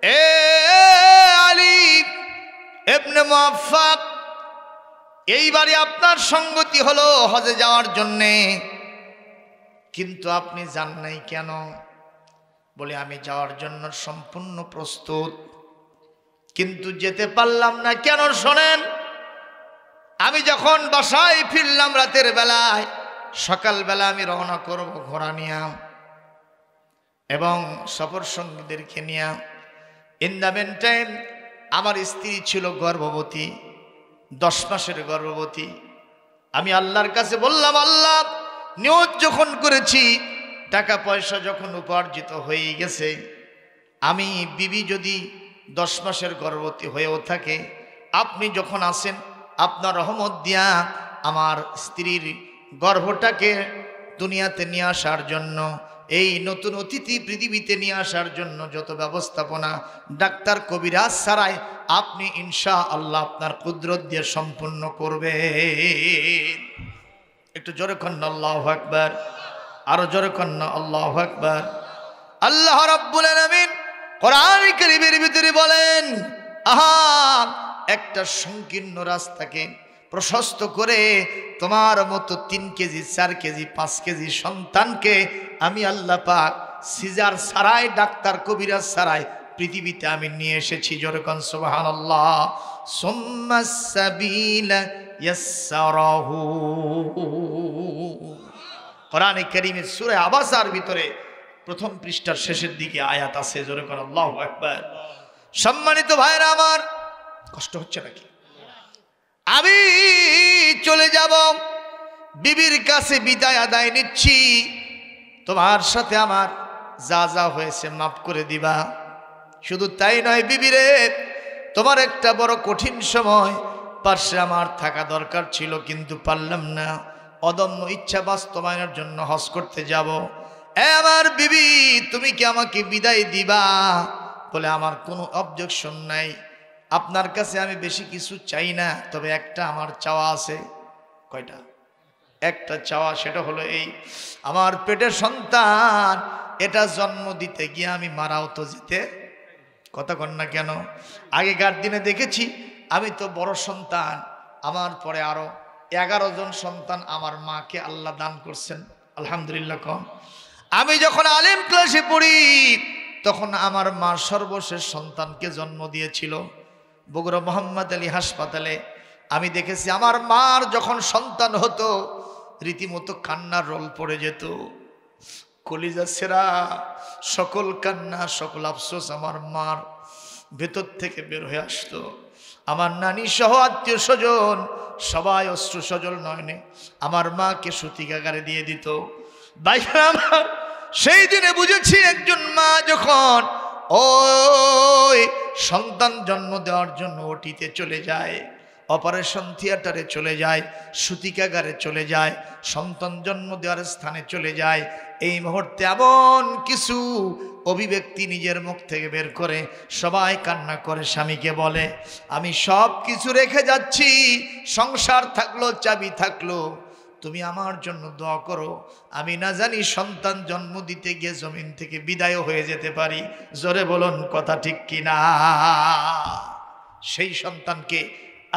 এ আলী ইবনে মুআফফাক, এইবারে আপনার সঙ্গতি হলো হজে যাওয়ার জন্যে, কিন্তু আপনি যান নাই কেন? বলে আমি যাওয়ার জন্য সম্পূর্ণ প্রস্তুত, কিন্তু যেতে পারলাম না। কেন শোনেন, আমি যখন বাসায় ফিরলাম রাতের বেলায়, সকালবেলা আমি রওনা করব ঘোড়া নিয়ে এবং সফর সঙ্গীদেরকে নিয়ে। ইন দ্য মেন টাইম আমার স্ত্রী ছিল গর্ভবতী, 10 মাসের গর্ভবতী। আমি আল্লাহর কাছে বললাম, আল্লাহ, নিয়ত যখন করেছি, টাকা পয়সা যখন উপার্জিত হয়ে গেছে, আমি বিবি যদি 10 মাসের গর্ভবতী হয়েও থাকে, আপনি যখন আসেন আপনার রহমত দিয়া আমার স্ত্রীর গর্ভটাকে দুনিয়াতে নিয়ে আসার জন্য, এই নতুন অতিথি পৃথিবীতে নিয়ে আসার জন্য যত ব্যবস্থাপনা ডাক্তার কবিরাজ ছাড়াই আপনি ইনশাআল্লাহ আপনার কুদরত দিয়ে সম্পূর্ণ করবেন। একটু জোরে কন্না আল্লাহু আকবার, আরো জোরে কন্না আল্লাহু আকবার। আল্লাহ রাব্বুল আলামিন কোরআন কারীমের ভিতরে বলেন, আহা, একটা সংকীর্ণ রাস্তাকে প্রশস্ত করে তোমার মতো 3 কেজি 4 কেজি 5 কেজি সন্তানকে আমি আল্লাহ পাক সিজার ছাড়াই, ডাক্তার কবিরাজ ছাড়াই পৃথিবীতে আমি নিয়ে এসেছি। জোরে কোন সুবহানাল্লাহ। সুম্মাস সাবিলা ইয়াসসারাহু। কোরআনে কারীমের সূরা আবাসার ভিতরে প্রথম পৃষ্ঠার শেষের দিকে আয়াত আছে। জোরে কোন আল্লাহু আকবার। সম্মানিত ভাইরা আমার, কষ্ট হচ্ছে নাকি? আমি চলে যাব, বিবির কাছে বিদায় আদায় নিচ্ছি। তোমার সাথে আমার যা যা হয়েছে মাফ করে দিবা। শুধু তাই নয় বিবিরে, তোমার একটা বড় কঠিন সময় পাশে আমার থাকা দরকার ছিল, কিন্তু পারলাম না। অদম্য ইচ্ছা বাস্তবায়নের জন্য হজ করতে যাব। আমার বিবি, তুমি কি আমাকে বিদায় দিবা? বলে আমার কোনো অবজেকশন নাই, আপনার কাছে আমি বেশি কিছু চাই না, তবে একটা আমার চাওয়া আছে। কয়টা? একটা চাওয়া, সেটা হলো এই, আমার পেটের সন্তান এটা জন্ম দিতে গিয়ে আমি মারাও তো যেতে। কথা কন না কেন? আগেকার দিনে দেখেছি, আমি তো বড় সন্তান, আমার পরে আরো 11 জন সন্তান আমার মাকে আল্লাহ দান করছেন, আলহামদুলিল্লাহ। কম আমি যখন আলিম ক্লাসে পড়ি তখন আমার মা সর্বশেষ সন্তানকে জন্ম দিয়েছিল বগুড়া মোহাম্মদ আলী হাসপাতালে। আমি দেখেছি আমার মার যখন সন্তান হতো রীতিমতো কান্নার রোল পড়ে যেত, কলিজা ছেঁড়া সকল কান্না, সকল আফসোস আমার মার ভেতর থেকে বের হয়ে আসতো। আমার নানি সহ আত্মীয় স্বজন সবাই অশ্রু সজল নয়নে আমার মাকে সূতিকাগারে দিয়ে দিত। ভাইরা আমার, সেই দিনে বুঝেছি একজন মা যখন ওই সন্তান জন্ম দেওয়ার জন্য ওটিতে চলে যায়, অপারেশন থিয়েটারে চলে যায়, সূতিকাগারে চলে যায়, সন্তান জন্ম দেওয়ার স্থানে চলে যায়। এই মুহূর্তে এমন কিছু অভিব্যক্তি নিজের মুখ থেকে বের করে সবাই কান্না করে স্বামীকে বলে, আমি সব কিছু রেখে যাচ্ছি, সংসার থাকলো, চাবি থাকলো, তুমি আমার জন্য দোয়া করো, আমি না জানি সন্তান জন্ম দিতে গিয়ে জমিন থেকে বিদায় হয়ে যেতে পারি। জোরে বলুন কথা ঠিক কিনা? সেই সন্তানকে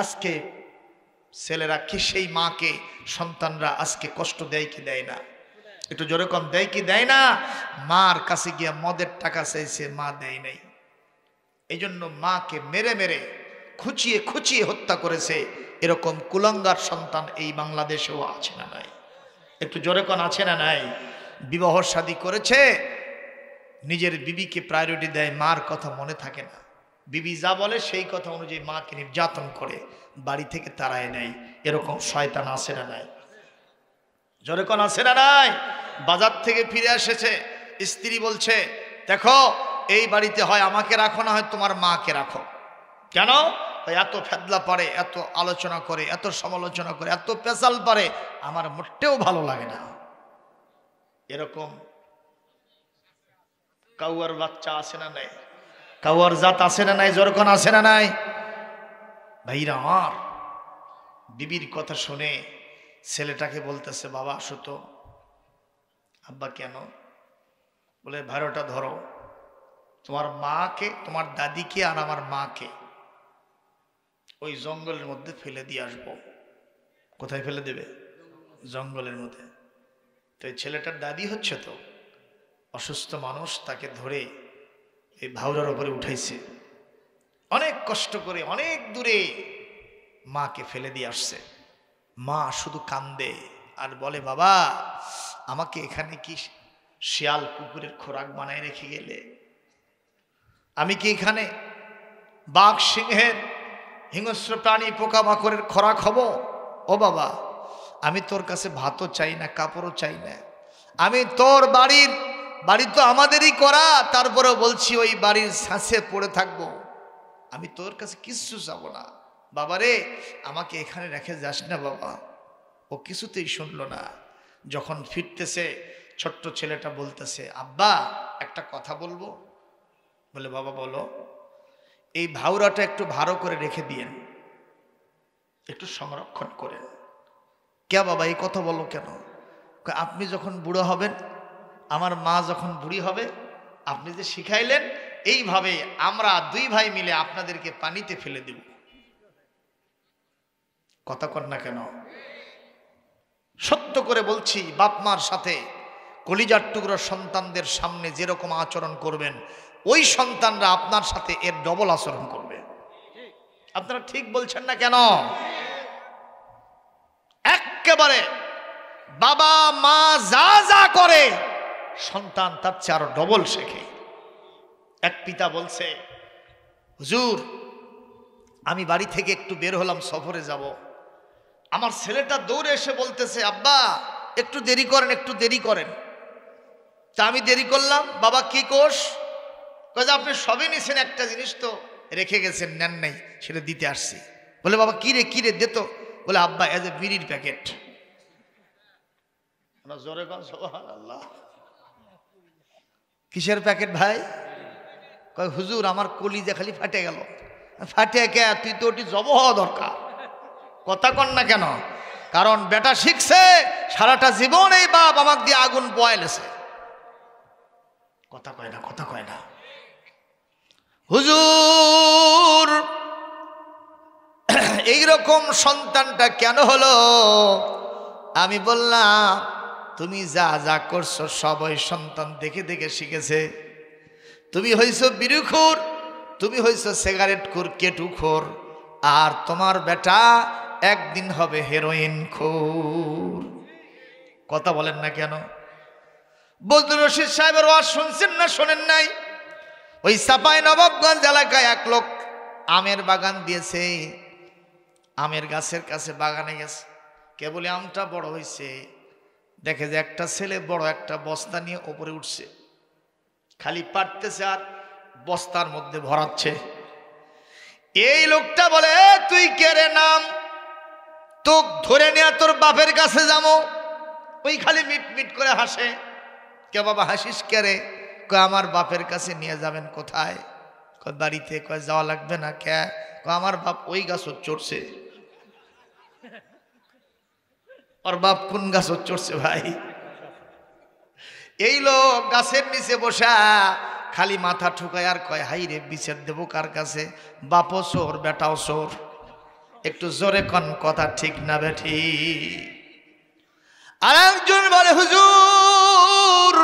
আজকে ছেলেরা কি, সেই মাকে সন্তানরা আজকে কষ্ট দেয় কি দেয় না? একটু জোরে কম, দেয় কি দেয় না? মার কাছে গিয়ে মদের টাকা চাইছে, মা দেয় নাই। এই জন্য মাকে মেরে মেরে খুঁচিয়ে খুঁচিয়ে হত্যা করেছে। এরকম কুলাঙ্গার সন্তান এই বাংলাদেশেও আছে না নাই? একটু জোরে কোন আছে না নাই? বিবাহ শাদী করেছে, নিজের বিবিকে প্রায়োরিটি দেয়, মার কথা মনে থাকে না। বিবি যা বলে সেই কথা অনুযায়ী মাকে নির্যাতন করে, বাড়ি থেকে তাড়ায় নেয়। এরকম শয়তান আছে না নাই? জোরে কোন আছে না নাই? বাজার থেকে ফিরে এসেছে, স্ত্রী বলছে, দেখো এই বাড়িতে হয় আমাকে রাখো, না হয় তোমার মাকে রাখো। কেন? এত ফেদলা পারে, এত আলোচনা করে, এত সমালোচনা করে, এত পেশাল পারে, আমার মোটেও ভালো লাগে না। এরকম কাউয়ার বাচ্চা আছে না নাই? কাউয়ার জাত আছে না নাই? জোরকন আছে না নাই? ভাইরা আমার, বিবির কথা শুনে ছেলেটাকে বলতেছে, বাবা আসো তো। আব্বা কেন? বলে ভাড়াটা ধরো, তোমার মাকে, তোমার দাদিকে আর আমার মাকে ওই জঙ্গলের মধ্যে ফেলে দিয়ে আসবো। কোথায় ফেলে দেবে? জঙ্গলের মধ্যে। তো এই ছেলেটার দাদি হচ্ছে তো অসুস্থ মানুষ, তাকে ধরে এই ভাউরার উপরে উঠাইছে, অনেক কষ্ট করে অনেক দূরে মাকে ফেলে দিয়ে আসছে। মা শুধু কান্দে আর বলে, বাবা আমাকে এখানে কি শিয়াল কুকুরের খোরাক বানায় রেখে গেলে? আমি কি এখানে বাঘ সিংহের, হিংস্র প্রাণী পোকামাকড়ের খোরাক হব? ও বাবা, আমি তোর কাছে ভাতও চাই না, কাপড়ও চাই না, আমি তোর বাড়ি তো আমাদেরই করা, তারপরেও বলছি ওই বাড়ির ছাঁচে পড়ে থাকবো, আমি তোর কাছে কিচ্ছু চাবো না। বাবারে আমাকে এখানে রেখে যাস না বাবা। ও কিছুতেই শুনলো না। যখন ফিরতেছে, ছোট্ট ছেলেটা বলতেছে, আব্বা একটা কথা বলবো। বলে, বাবা বলো। এই ভাউরাটা একটু ভালো করে রেখে দিয়েন, একটু সংরক্ষণ করেন। কে বাবা এই কথা বলো কেন? আপনি যখন বুড়ো হবেন, আমার মা যখন বুড়ি হবে, আপনি যে শিখাইলেন, এইভাবে আমরা দুই ভাই মিলে আপনাদেরকে পানিতে ফেলে দেব। কথা কর না কেন? সত্য করে বলছি, বাপ মার সাথে কলিজার টুকরো সন্তানদের সামনে যেরকম আচরণ করবেন, ওই সন্তানরা আপনার সাথে এর ডবল আচরণ করবে। আপনারা ঠিক বলছেন না কেন? একেবারে বাবা মা যা যা করে সন্তান তার চেয়ে আরো ডবল শেখে। এক পিতা বলছে, হুজুর আমি বাড়ি থেকে একটু বের হলাম, সফরে যাব। আমার ছেলেটা দৌড়ে এসে বলতেছে, আব্বা একটু দেরি করেন, একটু দেরি করেন। তা আমি দেরি করলাম। বাবা কি কোষ? কয়ে আপনি সবই নিছেন, একটা জিনিস তো রেখে গেছেন, নেন নাই, সেটা দিতে আসছি। বলে, বাবা কি রে দে তো। বলে, আব্বা এজ এ বিড়ির প্যাকেট। জোরে কন সুবহানাল্লাহ। কিসের প্যাকেট ভাই? কয় হুজুর আমার কলিজা খালি ফাটে গেল। ফাটে কে? তুই তো ওটি জব হওয়া দরকার। কথা কন না কেন? কারণ বেটা শিখছে সারাটা জীবন এই বাপ আমাকে দিয়ে আগুন পোয়াইলেছে। কথা কয় না, কথা কয় না। হুজুর এইরকম সন্তানটা কেন হলো? আমি বললাম, তুমি যা যা করছো সব ওই সন্তান দেখে দেখে শিখেছে। তুমি হইছো বিড়িখোর, তুমি হইছো সিগারেট খোর, কেটু খোর, আর তোমার বেটা একদিন হবে হেরোইন খোর। কথা বলেন না কেন? বজলুর রশিদ সাহেবের ওয়াজ শুনছেন না শোনেন নাই? ওই চাপাই নবাবগঞ্জ এলাকায় এক লোক আমের বাগান দিয়েছে। আমের গাছের কাছে বাগানে গেছে, কেবলই আমটা বড় হয়েছে, দেখে যে একটা ছেলে বড় একটা বস্তা নিয়ে ওপরে উঠছে, খালি পাটতেছে আর বস্তার মধ্যে ভরাচ্ছে। এই লোকটা বলে তুই কে রে, নাম তোক ধরে নিয়ে তোর বাপের কাছে যাবো। ওই খালি মিট মিট করে হাসে। কে বাবা হাসিস কে রে? কয় আমার বাপের কাছে নিয়ে যাবেন। কোথায়? কয় বাড়িতে। কয় যাওয়া লাগবে না। কে? কয় আমার বাপ ওই গাছও চড়ছে। ওর বাপ কোন গাছও চড়ছে ভাই? এই লোক গাছের নিচে বসা খালি মাথা ঠুকায় আর কয় হাই রে বিচার দেবো কার কাছে? বাপও চোর বেটাও চোর। একটু জোরে কন, কথা ঠিক না বেঠি? আর একজন বলে হুজুর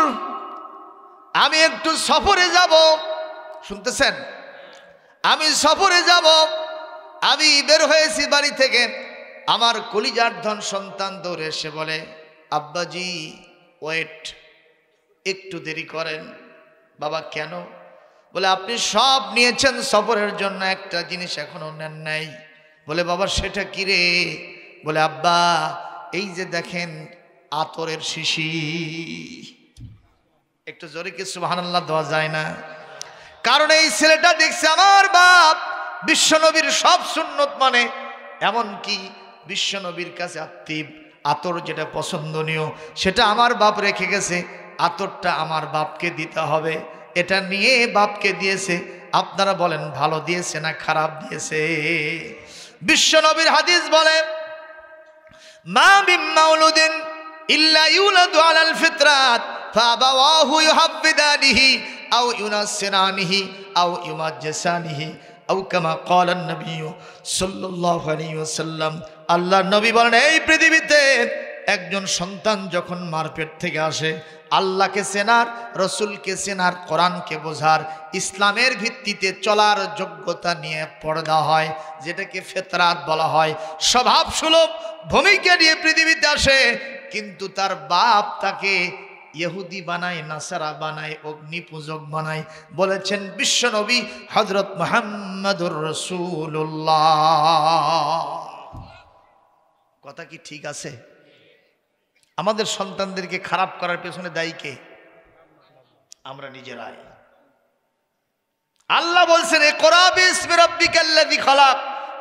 আমি একটু সফরে যাব। শুনতেছেন? আমি সফরে যাব। আমি বের হয়েছি বাড়ি থেকে। আমার কলিজার ধন সন্তান দৌড়ে এসে বলে আব্বাজি ওয়েট, একটু দেরি করেন। বাবা কেন? বলে আপনি সব নিয়েছেন সফরের জন্য, একটা জিনিস এখনো নেন নাই। বলে বাবা সেটা কি রে? বলে আব্বা এই যে দেখেন আতরের শিশি। একটু জোরে কি সুবহানাল্লাহ দেওয়া যায় না? কারণ এই ছেলেটা দেখছে আমার বাপ বিশ্বনবীর সব সুন্নত মানে, এমনকি বিশ্বনবীর কাছে আত্মীব আতর যেটা পছন্দনীয় সেটা আমার বাপ রেখে গেছে, আতরটা আমার বাপকে দিতে হবে। এটা নিয়ে বাপকে দিয়েছে। আপনারা বলেন ভালো দিয়েছে না খারাপ দিয়েছে? বিশ্বনবীর হাদিস বলে মা মিন মাউলুদিন ইল্লা ইউলাদু আলাল ফিতরাত ফাবাওয়াহু ইউহাব্বিদানিহি আও ইউনাসসিরানিহি আও ইউমাজ্জিসানিহি আও কামা ক্বালা নবী সাল্লাল্লাহু আলাইহি ওয়াসাল্লাম। আল্লাহর নবী বলেন এই পৃথিবীতে একজন সন্তান যখন মার পেট থেকে আসে আল্লাহকে চেনার, রসুলকে চেনার, কোরআনকে বোঝার, ইসলামের ভিত্তিতে চলার যোগ্যতা নিয়ে পর্দা হয়, যেটাকে ফিতরাত বলা হয়। স্বভাব সুলভ ভূমিকা নিয়ে পৃথিবীতে আসে, কিন্তু তার বাপ তাকে ইহুদি বানায়, নাসারা বানায়, অগ্নিপূজক বানায়। বলেছেন বিশ্বনবী হযরত মুহাম্মদুর রাসূলুল্লাহ। কথা কি ঠিক আছে? আমাদের সন্তানদেরকে খারাপ করার পেছনে দায়ী কে? আমরা নিজেরাই। আল্লাহ বলছেন ইকরা বিসমি রাব্বিকাল্লাযী খালাক,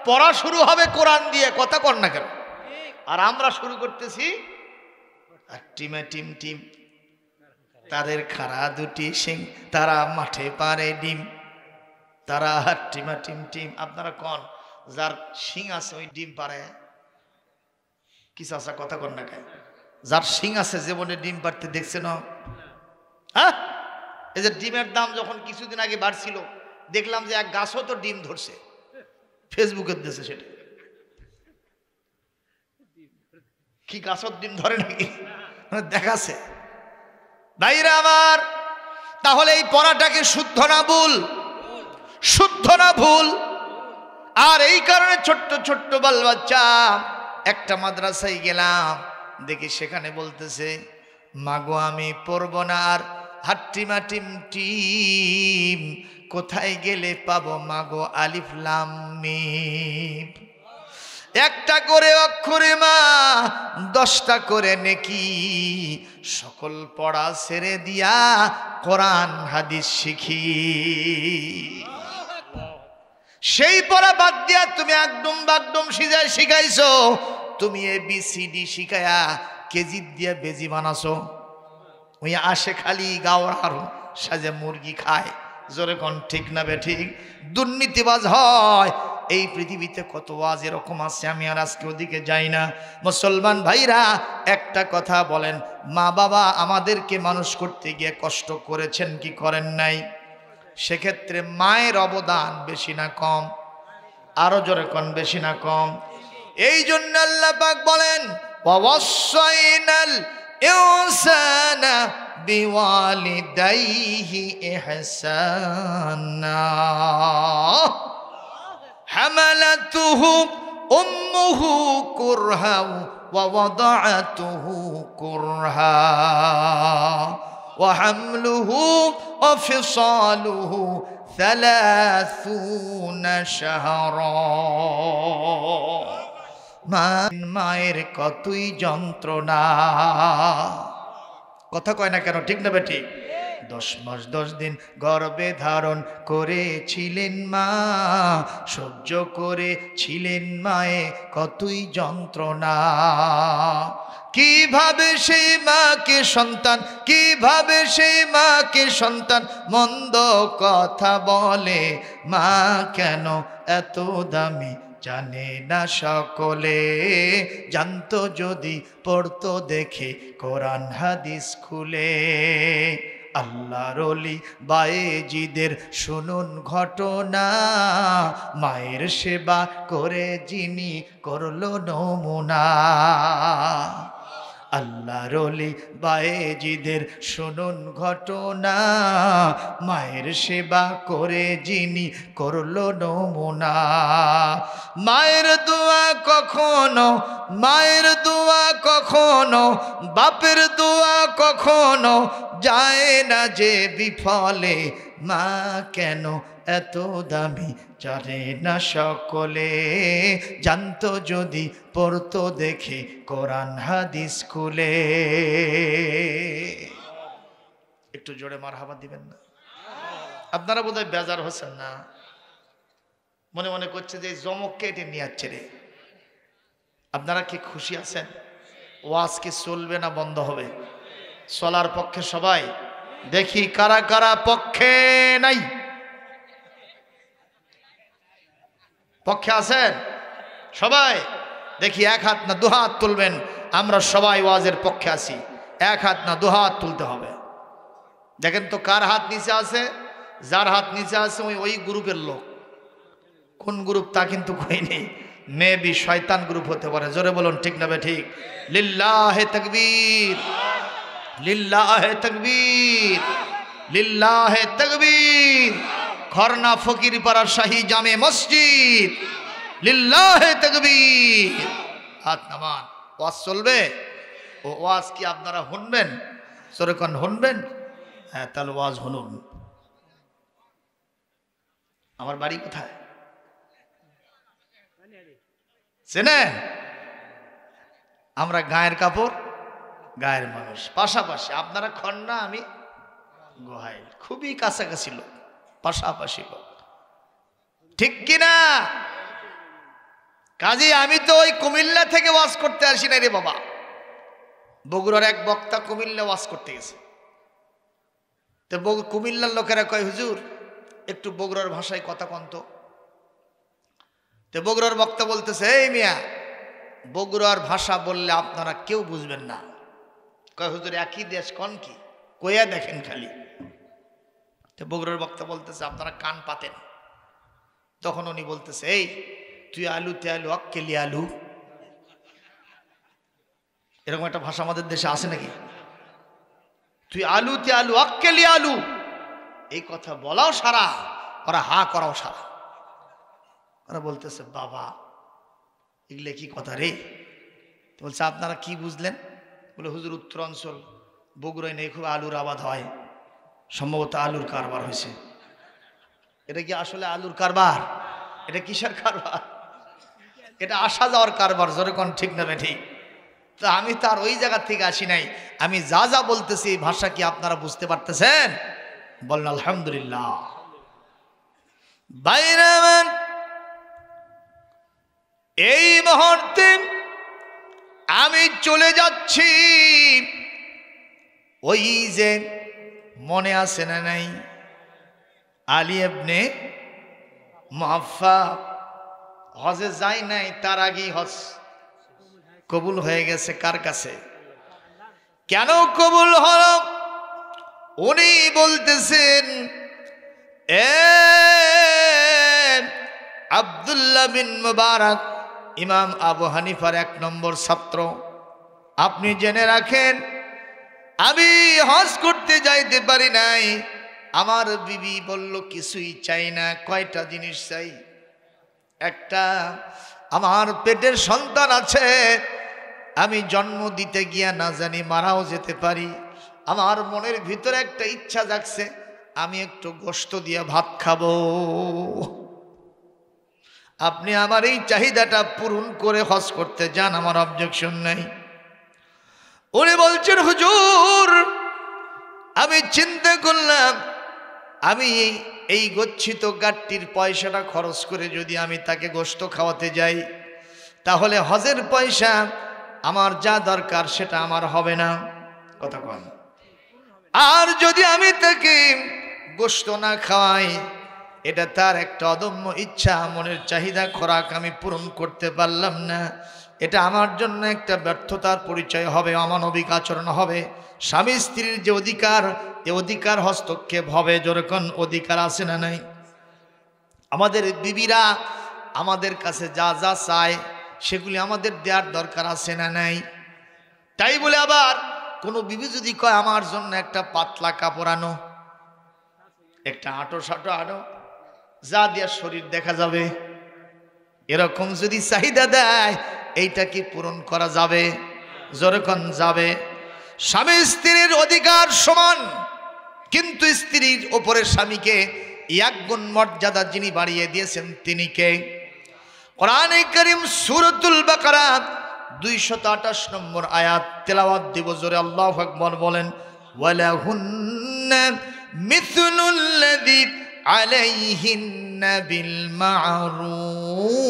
পড়া শুরু হবে কোরআন দিয়ে। কথা কর না কেন? আর আমরা শুরু করতেছি টিমে টিম টিম, তাদের খাড়া দুটি শিং, তারা মাঠে পারে ডিম, তারা টিমা টিম টিম। আপনারা কোন যার শিং আছে ওই ডিম পারে? কি চাচা কথা কর না কেন? যার শিং আছে জীবনে ডিম পারতে দেখছে না? হ্যাঁ, এই যে ডিমের দাম যখন কিছুদিন আগে বাড়ছিল দেখলাম যে এক গাছও তো ডিম ধরছে, ফেসবুকে দিয়েছে। সেটা কি গাছত ডিম ধরে নাকি দেখাচ্ছে? ভাইরা আমার, তাহলে এই পড়াটাকে শুদ্ধ না ভুল? শুদ্ধ না ভুল? আর এই কারণে ছোট্ট ছোট্ট বাল বাচ্চা একটা মাদ্রাসায় গেলাম, দেখি সেখানে বলতেছে মাগো আমি পড়ব না আর হাট্টিমা টিম টিম, কোথায় গেলে পাবো মাগো আলিফ লাম মিম। একটা করে অক্ষরে মা 10টা করে নেকি, সকল পড়া ছেড়ে দিয়া কোরআন হাদিস শিখি। সেই পড়া বাদ দিয়া তুমি একদম বাগডম সিজায় শিখাইছো, তুমি ABCD শিখায়া কেজি দিয়া বেজি বানাছো। ওই আসে খালি গাওয়ার সাজে মুরগি খায়। জোরে কোন ঠিক না বে ঠিক? দুর্নীতিবাজ হয়। এই পৃথিবীতে কত ওয়াজ এরকম আছে, আমি আর আজকে ওদিকে যাই না। মুসলমান ভাইরা একটা কথা বলেন, মা বাবা আমাদেরকে মানুষ করতে গিয়ে কষ্ট করেছেন কি করেন নাই? সেক্ষেত্রে মায়ের অবদান বেশি না কম? আরো জোরে কোন বেশি না কম? এই জন্য আল্লাহ পাক বলেন ওয়াসাইনাল ইনসানা বিওয়ালিদাইহি ইহসানা হামালাতুহু উম্মুহু কুরহা ওয়া ওয়াদাআতুহু কুরহা ওয়া হামলুহু ওয়া ফিসালুহু 30 শাহরা। মায়ের কতই যন্ত্রণা। কথা কয় না কেন? ঠিক না বেটি? 10 মাস 10 দিন গর্ভে ধারণ করেছিলেন মা, সহ্য করেছিলেন মায়ে কতই যন্ত্রণা। কিভাবে সেই মাকে সন্তান, কিভাবে সেই মাকে সন্তান মন্দ কথা বলে, মা কেন এত দামি জানে না সকলে, জানতো যদি পড়তো দেখে কোরআন হাদিস খুলে। আল্লাহর ওলি বায়েজিদের শুনুন ঘটনা, মায়ের সেবা করে যিনি করলো নমুনা। আল্লাহর ওলি বায়েজিদের শুনুন ঘটনা, মায়ের সেবা করে যিনি করলো নমুনা। মায়ের দোয়া কখনো, মায়ের দোয়া কখনো, বাপের দোয়া কখনো যায় না যে বিফলে, মা কেন এত দামি জানে না সকলে, জানতো যদি পড়তো দেখে কোরআন হাদিস খুলে। একটু জোরে মারহাবা দিবেন না? আপনারা বোধহয় বেজার হচ্ছেন না, মনে মনে করছে যে জমককে এটি নিয়ে যাচ্ছে রে। আপনারা কি খুশি আছেন? ওয়াজ কি চলবে না বন্ধ হবে? চলার পক্ষে সবাই? দেখি কারা কারা পক্ষে নাই, পক্ষে আছেন সবাই? দেখি এক হাত না দু হাত তুলবেন। আমরা সবাই ওয়াজের পক্ষে আছি, এক হাত না দু হাত তুলতে হবে। দেখেন তো কার হাত নিচে আছে? যার হাত নিচে আছে ওই গ্রুপের লোক। কোন গ্রুপ তা কিন্তু কই নেই, মেবি শয়তান গ্রুপ হতে পারে। জোরে বলুন ঠিক না ঠিক? লিল্লাহে তাকবীর, লিল্লাহে তাকবীর, লিল্লাহে তাকবীর। খরনা ফকিরপাড়ার শাহী জামে মসজিদ, লিল্লাহে তাকবীর। হাত নামান। ওয়াজ চলবে? ও ওয়াজ কি আপনারা শুনবেন? জোরে কোন শুনবেন? হ্যাঁ, তাহলে ওয়াজ শুনুন। আমার বাড়ি কোথায় চেনেন? আমরা গায়ের কাপড় গায়ের মানুষ, পাশাপাশি। আপনারা খন্না, আমি গোহাইল, খুবই কাছাকাছি লোক, পাশাপাশি লোক, ঠিক কিনা? কাজী আমি তো ওই কুমিল্লা থেকে ওয়াজ করতে আসি না রে বাবা। বগুড়ার এক বক্তা কুমিল্লা ওয়াজ করতে গেছে। তো কুমিল্লার লোকেরা কয়, হুজুর একটু বগুড়ার ভাষায় কথা কন্ত। তো বগুড়ার বক্তা বলতেছে, এই মিয়া, বগুড়ার ভাষা বললে আপনারা কেউ বুঝবেন না। কয় হুজুর একই দেশ, কন কি কইয়া দেখেন খালি। তো বগুড়ার বক্তা বলতেছে, আপনারা কান পাতেন। তখন উনি বলতেছে, এই তুই আলু তে আলু অক্কেলি আলু, এরকম একটা ভাষা আমাদের দেশে আছে নাকি? তুই আলু তে আলু অক্কেলি আলু, এই কথা বলাও সারা, ওরা হা করাও সারা। ওরা বলতেছে, বাবা এগুলো কি কথা রে? বলছে, আপনারা কি বুঝলেন? বলে, হুজুর উত্তরাঞ্চল বগুড়ায় নেই, খুব আলুর আবাদ হয়, সম্ভবত আলুর কারবার হয়েছে। এটা কি আসলে আলুর কারবার? এটা কিসের কারবার? এটা আসা যাওয়ার কারবার। জোরে কোন ঠিক না ঠিক? তো আমি তার ওই জায়গা থেকে আসি নাই। আমি যা যা বলতেছি এই ভাষা কি আপনারা বুঝতে পারতেছেন? বলেন আলহামদুলিল্লাহ। বাইরামান, এই মুহূর্তে আমি চলে যাচ্ছি। ওই যে মনে আছে না নাই, আলী ইবনে মুআফফা হজে যায় নাই, তার আগেই হজ কবুল হয়ে গেছে। কার কাছে? কেন কবুল হল? উনি বলতেছেন, আব্দুল্লাহ বিন মুবারক, ইমাম আবু হানিফার 1 নম্বর ছাত্র, আপনি জেনে রাখেন, আমি হজ করতে যাইতে পারি নাই। আমার বিবি বলল কিছুই চাই না। কয়টা জিনিস চাই? একটা, আমার পেটের সন্তান আছে, আমি জন্ম দিতে গিয়া না জানি মারাও যেতে পারি। আমার মনের ভিতরে একটা ইচ্ছা জাগছে, আমি একটু গোশত দিয়ে ভাত খাবো। আপনি আমার এই চাহিদাটা পূরণ করে হজ করতে যান, আমার অবজেকশন নাই। উনি বলছেন, হুজুর আমি চিন্তা করলাম আমি এই গচ্ছিত গাট্টির পয়সাটা খরচ করে যদি আমি তাকে গোশত খাওয়াতে যাই তাহলে হজের পয়সা আমার যা দরকার সেটা আমার হবে না, কথা কন। আর যদি আমি তাকে গোশত না খাওয়াই এটা তার একটা অদম্য ইচ্ছা, মনের চাহিদা খোরাক আমি পূরণ করতে পারলাম না, এটা আমার জন্য একটা ব্যর্থতার পরিচয় হবে, অমানবিক আচরণ হবে। স্বামী স্ত্রীর যে অধিকার, এ অধিকার হস্তক্ষেপ হবে। যেরকম অধিকার আছে না নাই? আমাদের বিবিরা আমাদের কাছে যা যা চায় সেগুলি আমাদের দেওয়ার দরকার আছে না নাই? তাই বলে আবার কোনো বিবি যদি কয় আমার জন্য একটা পাতলা কাপড় আনো, একটা আটো সাটো আনো, যা দিয়া শরীর দেখা যাবে, এরকম যদি চাহিদা দেয় এইটা কি পূরণ করা যাবে? যেরকম যাবে। স্বামী স্ত্রীর অধিকার সমান, কিন্তু স্ত্রীর ওপরে স্বামীকে এক গুণ মর্যাদা যিনি বাড়িয়ে দিয়েছেন তিনি কে? কোরআনে কারীম সূরাতুল বাকারা 228 নম্বর আয়াত তেলাওয়াত দিব জোরে, আল্লাহু আকবার বলেন। ওয়ালাহুন্না মিথলুল্লাযী আলাইহিন্না বিল মা'রুফ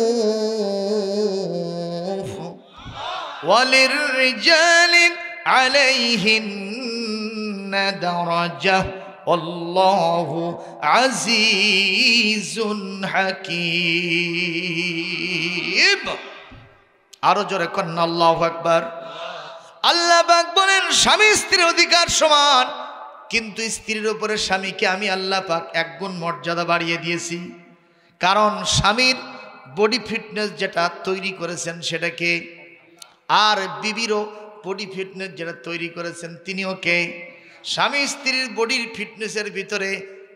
ওয়ালিররিজালি আলাইহিন্না দারাজাহ আল্লাহু আজিজুন হাকীম। আরো জোরে কন্না আল্লাহু আকবার। আল্লাহ পাক বলেন স্বামী স্ত্রীর অধিকার সমান, কিন্তু স্ত্রীর উপরে স্বামীকে আমি আল্লাহ পাক এক গুণ মর্যাদা বাড়িয়ে দিয়েছি। কারণ স্বামীর বডি ফিটনেস যেটা তৈরি করেছেন সেটাকে, আর বিবিরও বডি ফিটনেস যেটা তৈরি করেছেন তিনিও কে? স্বামী স্ত্রীর বডির ফিটনেসের ভিতরে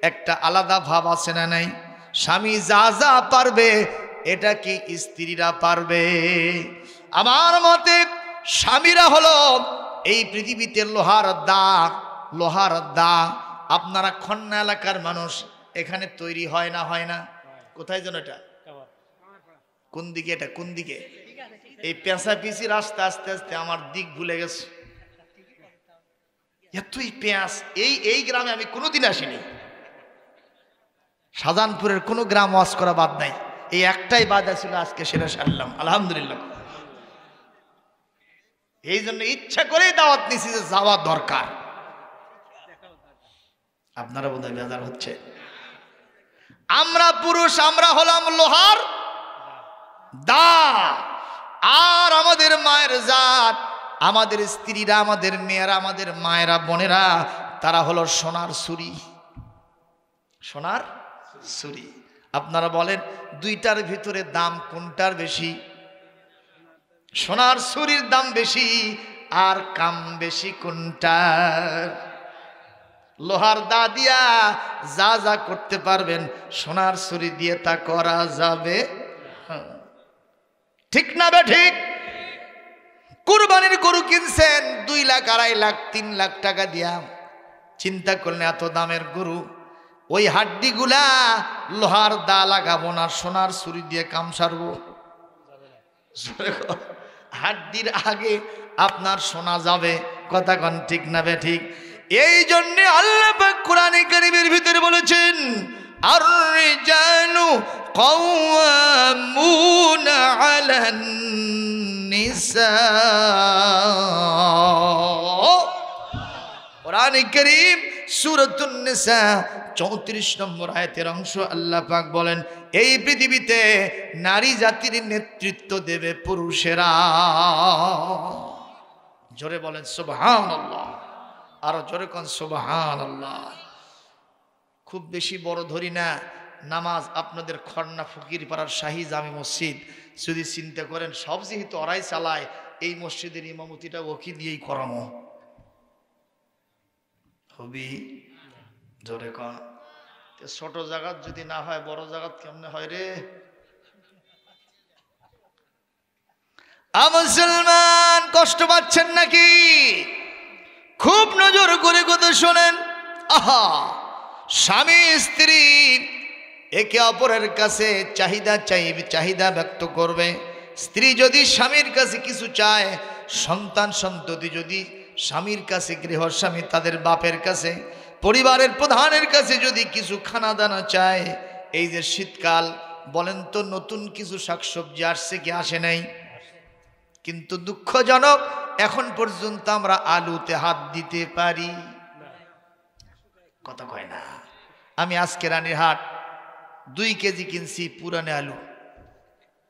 একটা আলাদা ভাব আছে না নাই? স্বামী যা যা পারবে এটা কি স্ত্রীরা পারবে? আমার মতে স্বামীরা হলো এই পৃথিবীতে লোহার দা, লোহার দা। আপনারা খন্না এলাকার মানুষ, এখানে তৈরি হয় না? হয় না? কোথায় যেন এটা, কোন দিকে এটা, কোন দিকে? এই পেঁচা পিছি রাস্তা আস্তে আস্তে আমার দিক ভুলে গেছে। এতই পেঁয়াজ এই গ্রামে আমি কোনোদিন আসিনি। শাহজাহানপুরের কোনো গ্রাম ওয়াজ করা বাদ নাই, এই একটাই বাদ ছিল, আজকে সেটা সারলাম আলহামদুলিল্লাহ। এই জন্য ইচ্ছা করেই দাওয়াত নিছি যে যাওয়া দরকার। আপনারা বোধহয় বেজার হচ্ছে। আমরা পুরুষ, আমরা হলাম লোহার দা, আর আমাদের মায়ের জাত, আমাদের স্ত্রীরা, আমাদের মেয়েরা, আমাদের মায়েরা, বোনেরা, তারা হলো সোনার ছুরি। সোনার ছুরি। আপনারা বলেন দুইটার ভিতরে দাম কোনটার বেশি? সোনার ছুরির দাম বেশি, আর কাম বেশি কোনটার? লোহার দা দিয়া যা যা করতে পারবেন সোনার ছুরি দিয়ে তা করা যাবে। ঠিক না বে ঠিক? কুরবানির গরু কিনছেন 2 লাখ, 2.5 লাখ, 3 লাখ টাকা দিয়া, চিন্তা করলেন এত দামের গরু, ওই হাড্ডিগুলা লোহার দা লাগাবো না, সোনার ছুরি দিয়ে কাম সারবো? হাড্ডির আগে আপনার শোনা যাবে, কথা কন ঠিক না বে ঠিক? এই জন্য আল্লাহ পাক কোরআনে কারীমের ভিতরে বলেছেন আর-রিজালু কাওয়ামুনা আলান নিসা। কোরআনে কারীম সূরাতুন নিসা 34 নম্বর আয়াতের অংশ আল্লাহ পাক বলেন এই পৃথিবীতে নারী জাতির নেতৃত্ব দেবে পুরুষেরা। জোরে বলেন সুবহানাল্লাহ, আর জোরে কোন সুবহানাল্লাহ। খুব বেশি বড় ধরি না নামাজ, আপনাদের খড়না ফকির পাড়ার শাহী জামে মসজিদ যদি চিন্তা করেন সব যেহেতু ওরাই চালায়, এই মসজিদের ইমামতিটা ওকে দিয়েই করানো হবি। জোরে কন। ছোট জায়গাত যদি না হয় বড় জায়গাত কেমনে হয় রে? মুসলমান কষ্ট পাচ্ছেন নাকি? খুব নজর করে কথা শোনেন। আহা, স্বামী স্ত্রী একে অপরের কাছে চাহিদা ব্যক্ত করবে। স্ত্রী যদি স্বামীর কাছে কিছু চায়, সন্তান সন্ততি যদি স্বামীর কাছে, গৃহস্বামী তাদের বাপের কাছে, পরিবারের প্রধানের কাছে যদি কিছু খানা দানা চায়, এই যে শীতকাল, বলেন তো নতুন কিছু শাকসবজি আসছে কি আসে নাই? কিন্তু দুঃখজনক এখন পর্যন্ত আমরা আলুতে হাত দিতে পারি? কথা কয় না। আমি আজকে রানীরহাট 2 কেজি কিনছি পুরানে আলু,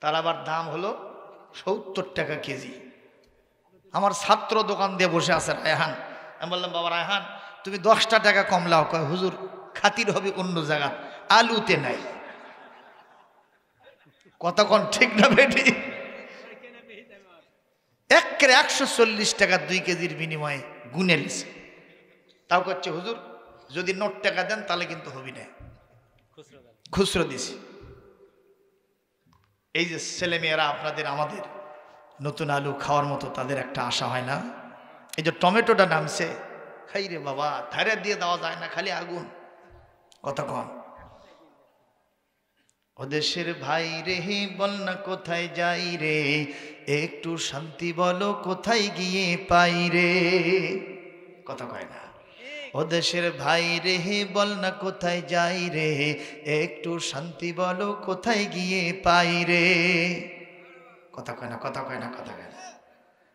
তার আবার দাম হলো 70 টাকা কেজি। আমার ছাত্র দোকান দিয়ে বসে আছে রায়হান। আমি বললাম, বাবা রায়হান, তুমি 10টা টাকা কম লাও। কয়, হুজুর খাতির হবে অন্য জায়গা, আলুতে নাই। কতক্ষণ ঠিক না বেটি? 140 টাকা 2 কেজির বিনিময়ে গুনে নিছে। তাও করছে, হুজুর যদি নোট টাকা দেন তাহলে কিন্তু হবি না, খুচরো দিছি। এই যে ছেলেমেয়েরা আপনাদের আমাদের নতুন আলু খাওয়ার মতো তাদের একটা আশা হয় না? এই যে টমেটোটা নামছে, খাই রে বাবা, ধারে দিয়ে দেওয়া যায় না, খালি আগুন। কতক্ষণ? ও দেশের ভাই রে বল না কোথায় যাই রে, একটু শান্তি বলো কোথায় গিয়ে পাই রে। কথা কয় না। ও দেশের ভাই রে বল না কোথায় যাই রে, একটু শান্তি বলো কোথায় গিয়ে পাই রে। কথা কয় না, কথা কয় না, কথা কয় না।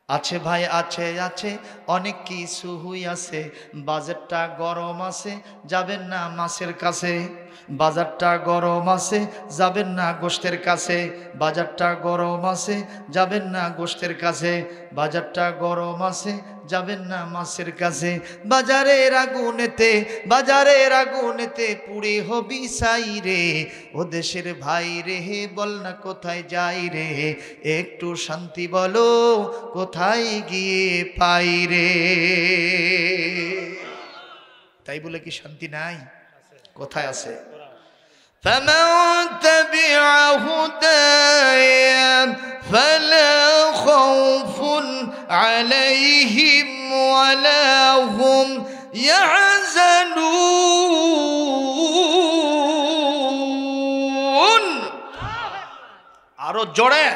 আছে ভাই আছে, আছে অনেক কিছু হুই আছে, বাজারটা গরম আছে, যাবেন না মাছের কাছে। বাজারটা গরম আছে, যাবেন না গোশতের কাছে। বাজারটা গরম আছে, যাবেন না গোশতের কাছে। বাজারটা গরম আছে, যাবেন না মাছের কাছে। বাজারের আগুনেতে, বাজারের আগুনেতে পুড়ে হবি সাই রে। ও দেশের ভাই রে বল না কোথায় যাই রে, একটু শান্তি বলো কোথায় গিয়ে পাই রে। তাই বলে কি শান্তি নাই? কোথায় আছে? فمن تبع هدايا فلا خوف عليهم ولا هم يحزنون। আরো জোরে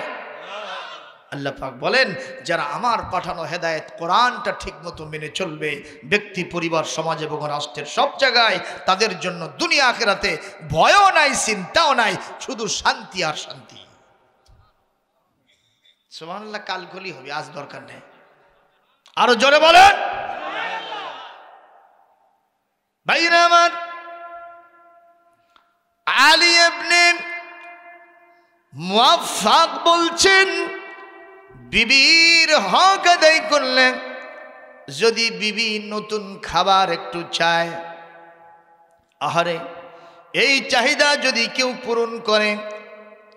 আল্লাহ পাক বলেন, যারা আমার পাঠানো হেদায়েত কোরআনটা ঠিকমতো মেনে চলবে, ব্যক্তি, পরিবার, সমাজ এবং রাষ্ট্রের সব জায়গায় তাদের জন্য দুনিয়া আখিরাতে ভয়ও নাই, চিন্তাও নাই, শুধু শান্তি আর শান্তি। সুবহানাল্লাহ। কালকলি হবে, আজ দরকার নেই। আরো জোরে বলেন। ভাইরা আমার, আলী ইবনে মুআফফাক বলছেন, বিবির হক আদায় করলে যদি বিবি নতুন খাবার একটু চায়, আহারে এই চাহিদা যদি কেউ পূরণ করে,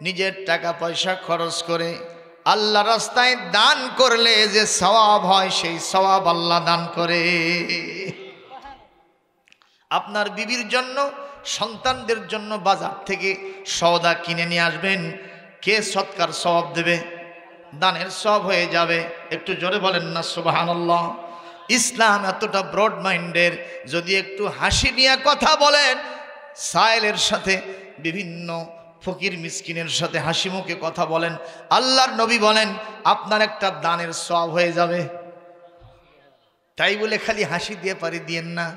নিজের টাকা পয়সা খরচ করে আল্লাহ রাস্তায় দান করলে যে সওয়াব হয়, সেই সওয়াব আল্লাহ দান করে। আপনার বিবির জন্য, সন্তানদের জন্য বাজার থেকে সওদা কিনে নিয়ে আসবেন, কে সৎকার সওয়াব দেবে? দানের সব হয়ে যাবে। একটু জোরে বলেন না সুবহানাল্লাহ। ইসলাম এতটা ব্রড মাইন্ডের, যদি একটু হাসি নিয়ে কথা বলেন, সায়েলের সাথে, বিভিন্ন ফকির মিসকিনের সাথে হাসি মুখে কথা বলেন, আল্লাহর নবী বলেন আপনার একটা দানের সব হয়ে যাবে। তাই বলে খালি হাসি দিয়ে পারি দিয়েন না,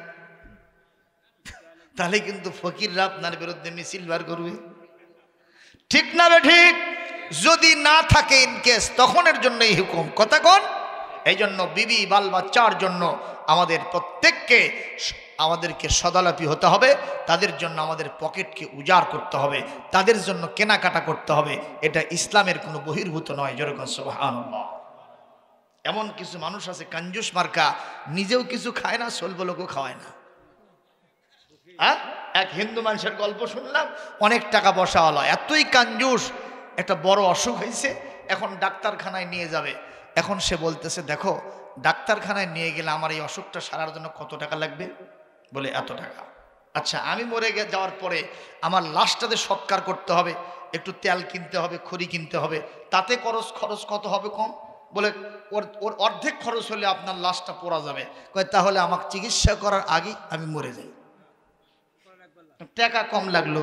তাহলে কিন্তু ফকিররা আপনার বিরুদ্ধে মিছিল বার করবে। ঠিক না বে ঠিক? যদি না থাকে ইনকেস, তখনের জন্য এই হুকুম। কথা কোন? এই জন্য বিবি বাল বাচ্চার জন্য আমাদের প্রত্যেককে আমাদেরকে সদালাপি হতে হবে, তাদের জন্য আমাদের পকেটকে উজাড় করতে হবে, তাদের জন্য কেনাকাটা করতে হবে। এটা ইসলামের কোনো বহির্ভূত নয়। যেরকম সুবহানাল্লাহ। এমন কিছু মানুষ আছে কাঞ্জুস মার্কা, নিজেও কিছু খায় না, চলবো লোকও খাওয়ায় না। এক হিন্দু মানুষের গল্প শুনলাম, অনেক টাকা বসাওয়ালা, এতই কাঞ্জুস, একটা বড় অসুখ হয়েছে, এখন ডাক্তারখানায় নিয়ে যাবে। এখন সে বলতেছে, দেখো ডাক্তারখানায় নিয়ে গেলে আমার এই অসুখটা সারার জন্য কত টাকা লাগবে? বলে এত টাকা। আচ্ছা, আমি মরে যাওয়ার পরে আমার লাশটাতে সৎকার করতে হবে, একটু তেল কিনতে হবে, খড়ি কিনতে হবে, তাতে খরচ কত হবে? কম। বলে ওর অর্ধেক খরচ হলে আপনার লাশটা পোড়া যাবে। কয় তাহলে আমাকে চিকিৎসা করার আগেই আমি মরে যাই, টাকা কম লাগলো।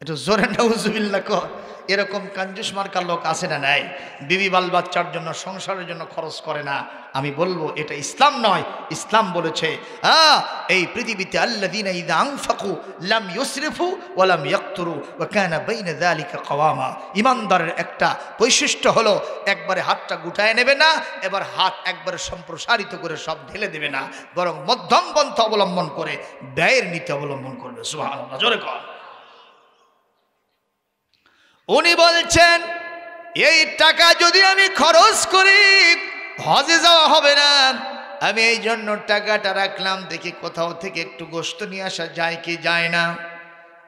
এটা জোরে নাউজুবিল্লাহ কর। এরকম কাঞ্জুস মার্কার লোক আছে না নাই? বিবি বাল বাচ্চার জন্য, সংসারের জন্য খরচ করে না। আমি বলবো এটা ইসলাম নয়। ইসলাম বলেছে এই পৃথিবীতে আল্লাযীনা ইযা আনফাকু লাম ইউসরিফু ওয়া লাম ইয়াকতুরু ওয়া কানা বাইনা যালিকা কওয়ামা। ঈমানদারের একটা বৈশিষ্ট্য হলো একবারে হাতটা গুটায় নেবে না, এবার হাত একবারে সম্প্রসারিত করে সব ঢেলে দেবে না, বরং মধ্যম পন্থা অবলম্বন করে ব্যয়ের নীতি অবলম্বন করবে। সুবহানাল্লাহ, জোরে কর। উনি বলছেন এই টাকা যদি আমি খরচ করি হজে যাওয়া হবে না, আমি এই জন্য টাকাটা রাখলাম, দেখি কোথাও থেকে একটু গোশত নিয়ে আসা যায় কি যায় না।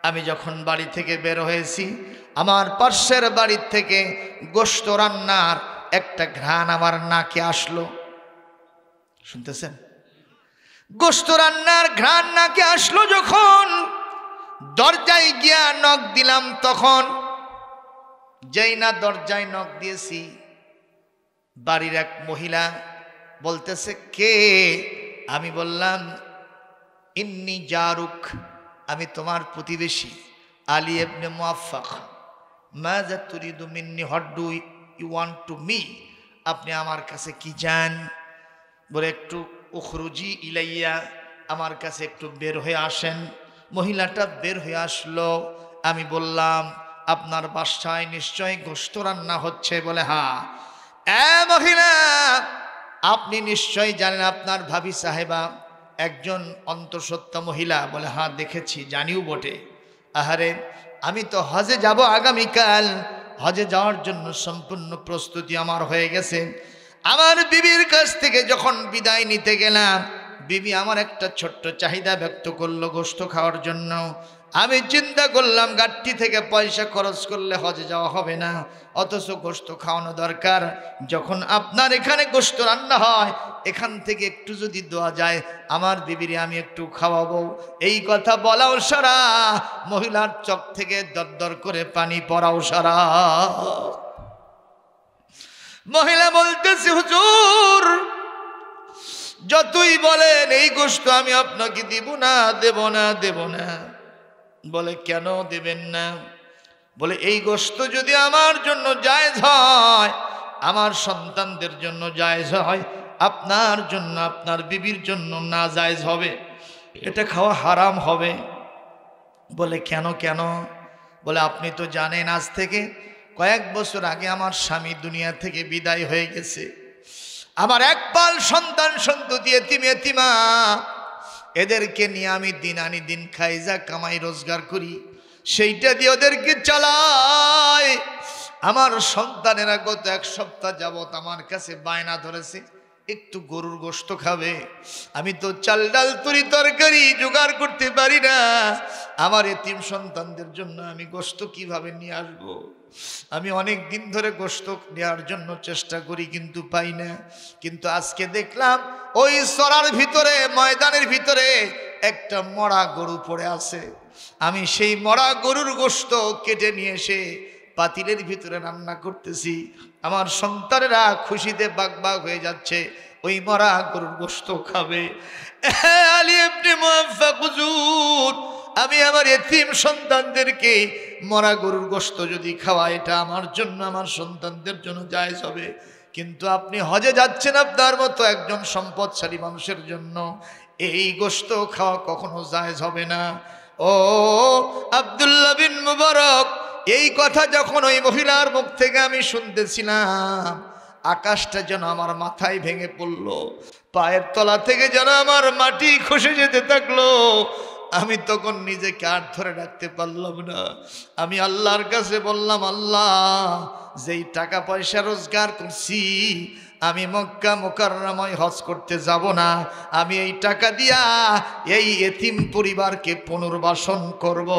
আমি যখন বাড়ি থেকে বের হয়েছি, আমার পাশের বাড়ির থেকে গোশত রান্নার একটা ঘ্রাণ আমার নাকে আসলো। শুনতেছেন? গোশত রান্নার ঘ্রাণ নাকে আসলো যখন, দরজায় গিয়া নক দিলাম, তখন যেই না দরজায় নক দিয়েছি, বাড়ির এক মহিলা বলতেছে কে? আমি বললাম ইন্নি জারুক, আমি তোমার প্রতিবেশী আলী ইবনে মুআফফাক। মাযা তুরিদু মিন্নি, what do you want to me? আপনি আমার কাছে কি চান? বলে একটু উখরুজি ইলাইয়া, আমার কাছে একটু বের হয়ে আসেন। মহিলাটা বের হয়ে আসলো। আমি বললাম আপনার বাসায় নিশ্চয়ই গোশত রান্না হচ্ছে? বলে হ্যাঁ। মহিলা, আপনি নিশ্চয়ই জানেন আপনার ভাবি সাহেবা একজন অন্তঃসত্ত্বা মহিলা? বলে হ্যাঁ দেখেছি, জানিও বটে। আহারে, আমি তো হজে যাব আগামীকাল, হজে যাওয়ার জন্য সম্পূর্ণ প্রস্তুতি আমার হয়ে গেছে। আমার বিবির কাছ থেকে যখন বিদায় নিতে গেলাম, বিবি আমার একটা ছোট্ট চাহিদা ব্যক্ত করলো গোশত খাওয়ার জন্য। আমি চিন্তা করলাম গাড়ি থেকে পয়সা খরচ করলে হজে যাওয়া হবে না, অথচ গোশত খাওয়ানো দরকার। যখন আপনার এখানে গোশত রান্না হয়, এখান থেকে একটু যদি দেওয়া যায় আমার বিবিরে আমি একটু খাওয়াবো। এই কথা বলাও সারা, মহিলার চোখ থেকে দরদর করে পানি পড়াও সারা। মহিলা বলতেছে হুজুর যতই বলেন এই গোশত আমি আপনাকে দিব না, দেব না, দেব না। বলে কেন দেবেন না? বলে এই গোশত যদি আমার জন্য জায়েজ হয়, আমার সন্তানদের জন্য জায়েজ হয়, আপনার জন্য, আপনার বিবির জন্য না জায়েজ হবে, এটা খাওয়া হারাম হবে। বলে কেন কেন? বলে আপনি তো জানেন আজ থেকে কয়েক বছর আগে আমার স্বামী দুনিয়া থেকে বিদায় হয়ে গেছে। আমার একপাল সন্তান সন্ততি এতিম এতিমা, এদেরকে নিয়ে আমি দিন আনি দিন খাই, যা কামাই রোজগার করি সেইটা দিয়ে ওদেরকে চালাই। আমার সন্তানেরা গত এক সপ্তাহ যাবত আমার কাছে বায়না ধরেছে একটু গরুর গোশত খাবে। আমি তো চাল ডাল তরি তরকারি জোগাড় করতে পারি না, আমার এতিম সন্তানদের জন্য আমি গোশত কিভাবে নিয়ে আসব? আমি অনেক দিন ধরে গোশত নেওয়ার জন্য চেষ্টা করি কিন্তু পাই না। কিন্তু আজকে দেখলাম ওই সরার ভিতরে, ময়দানের ভিতরে একটা মরা গরু পড়ে আছে। আমি সেই মরা গরুর গোশত কেটে নিয়ে এসে পাতিলের ভিতরে রান্না করতেছি। আমার সন্তানেরা খুশিতে বাগবাগ হয়ে যাচ্ছে, ওই মরা গরুর গোশত খাবে। আলী ইবনে মুআফফাক হুজুর, আমি আমার এতিম সন্তানদেরকে মরা গরুর গোশত যদি খাওয়া, এটা আমার জন্য, আমার সন্তানদের জন্য জায়েজ হবে। কিন্তু আপনি হজে যাচ্ছেন আপনার মতো একজন সম্পদশালী মানুষের জন্য, এই গোশত খাওয়া কখনো জায়েজ হবে না। ও আব্দুল্লাহ বিন মুবারক, এই কথা যখন ওই মহিলার মুখ থেকে আমি শুনতেছিলাম, আকাশটা যেন আমার মাথায় ভেঙে পড়ল, পায়ের তলা থেকে যেন আমার মাটি খসে যেতে থাকলো। আমি তখন নিজেকে আর ধরে রাখতে পারলাম না। আমি আল্লাহর কাছে বললাম, আল্লাহ, যেই টাকা পয়সা রোজগার করছি, আমি মক্কা মুকাররমায় হজ করতে যাব না, আমি এই টাকা দিয়া এই এতিম পরিবারকে পুনর্বাসন করব।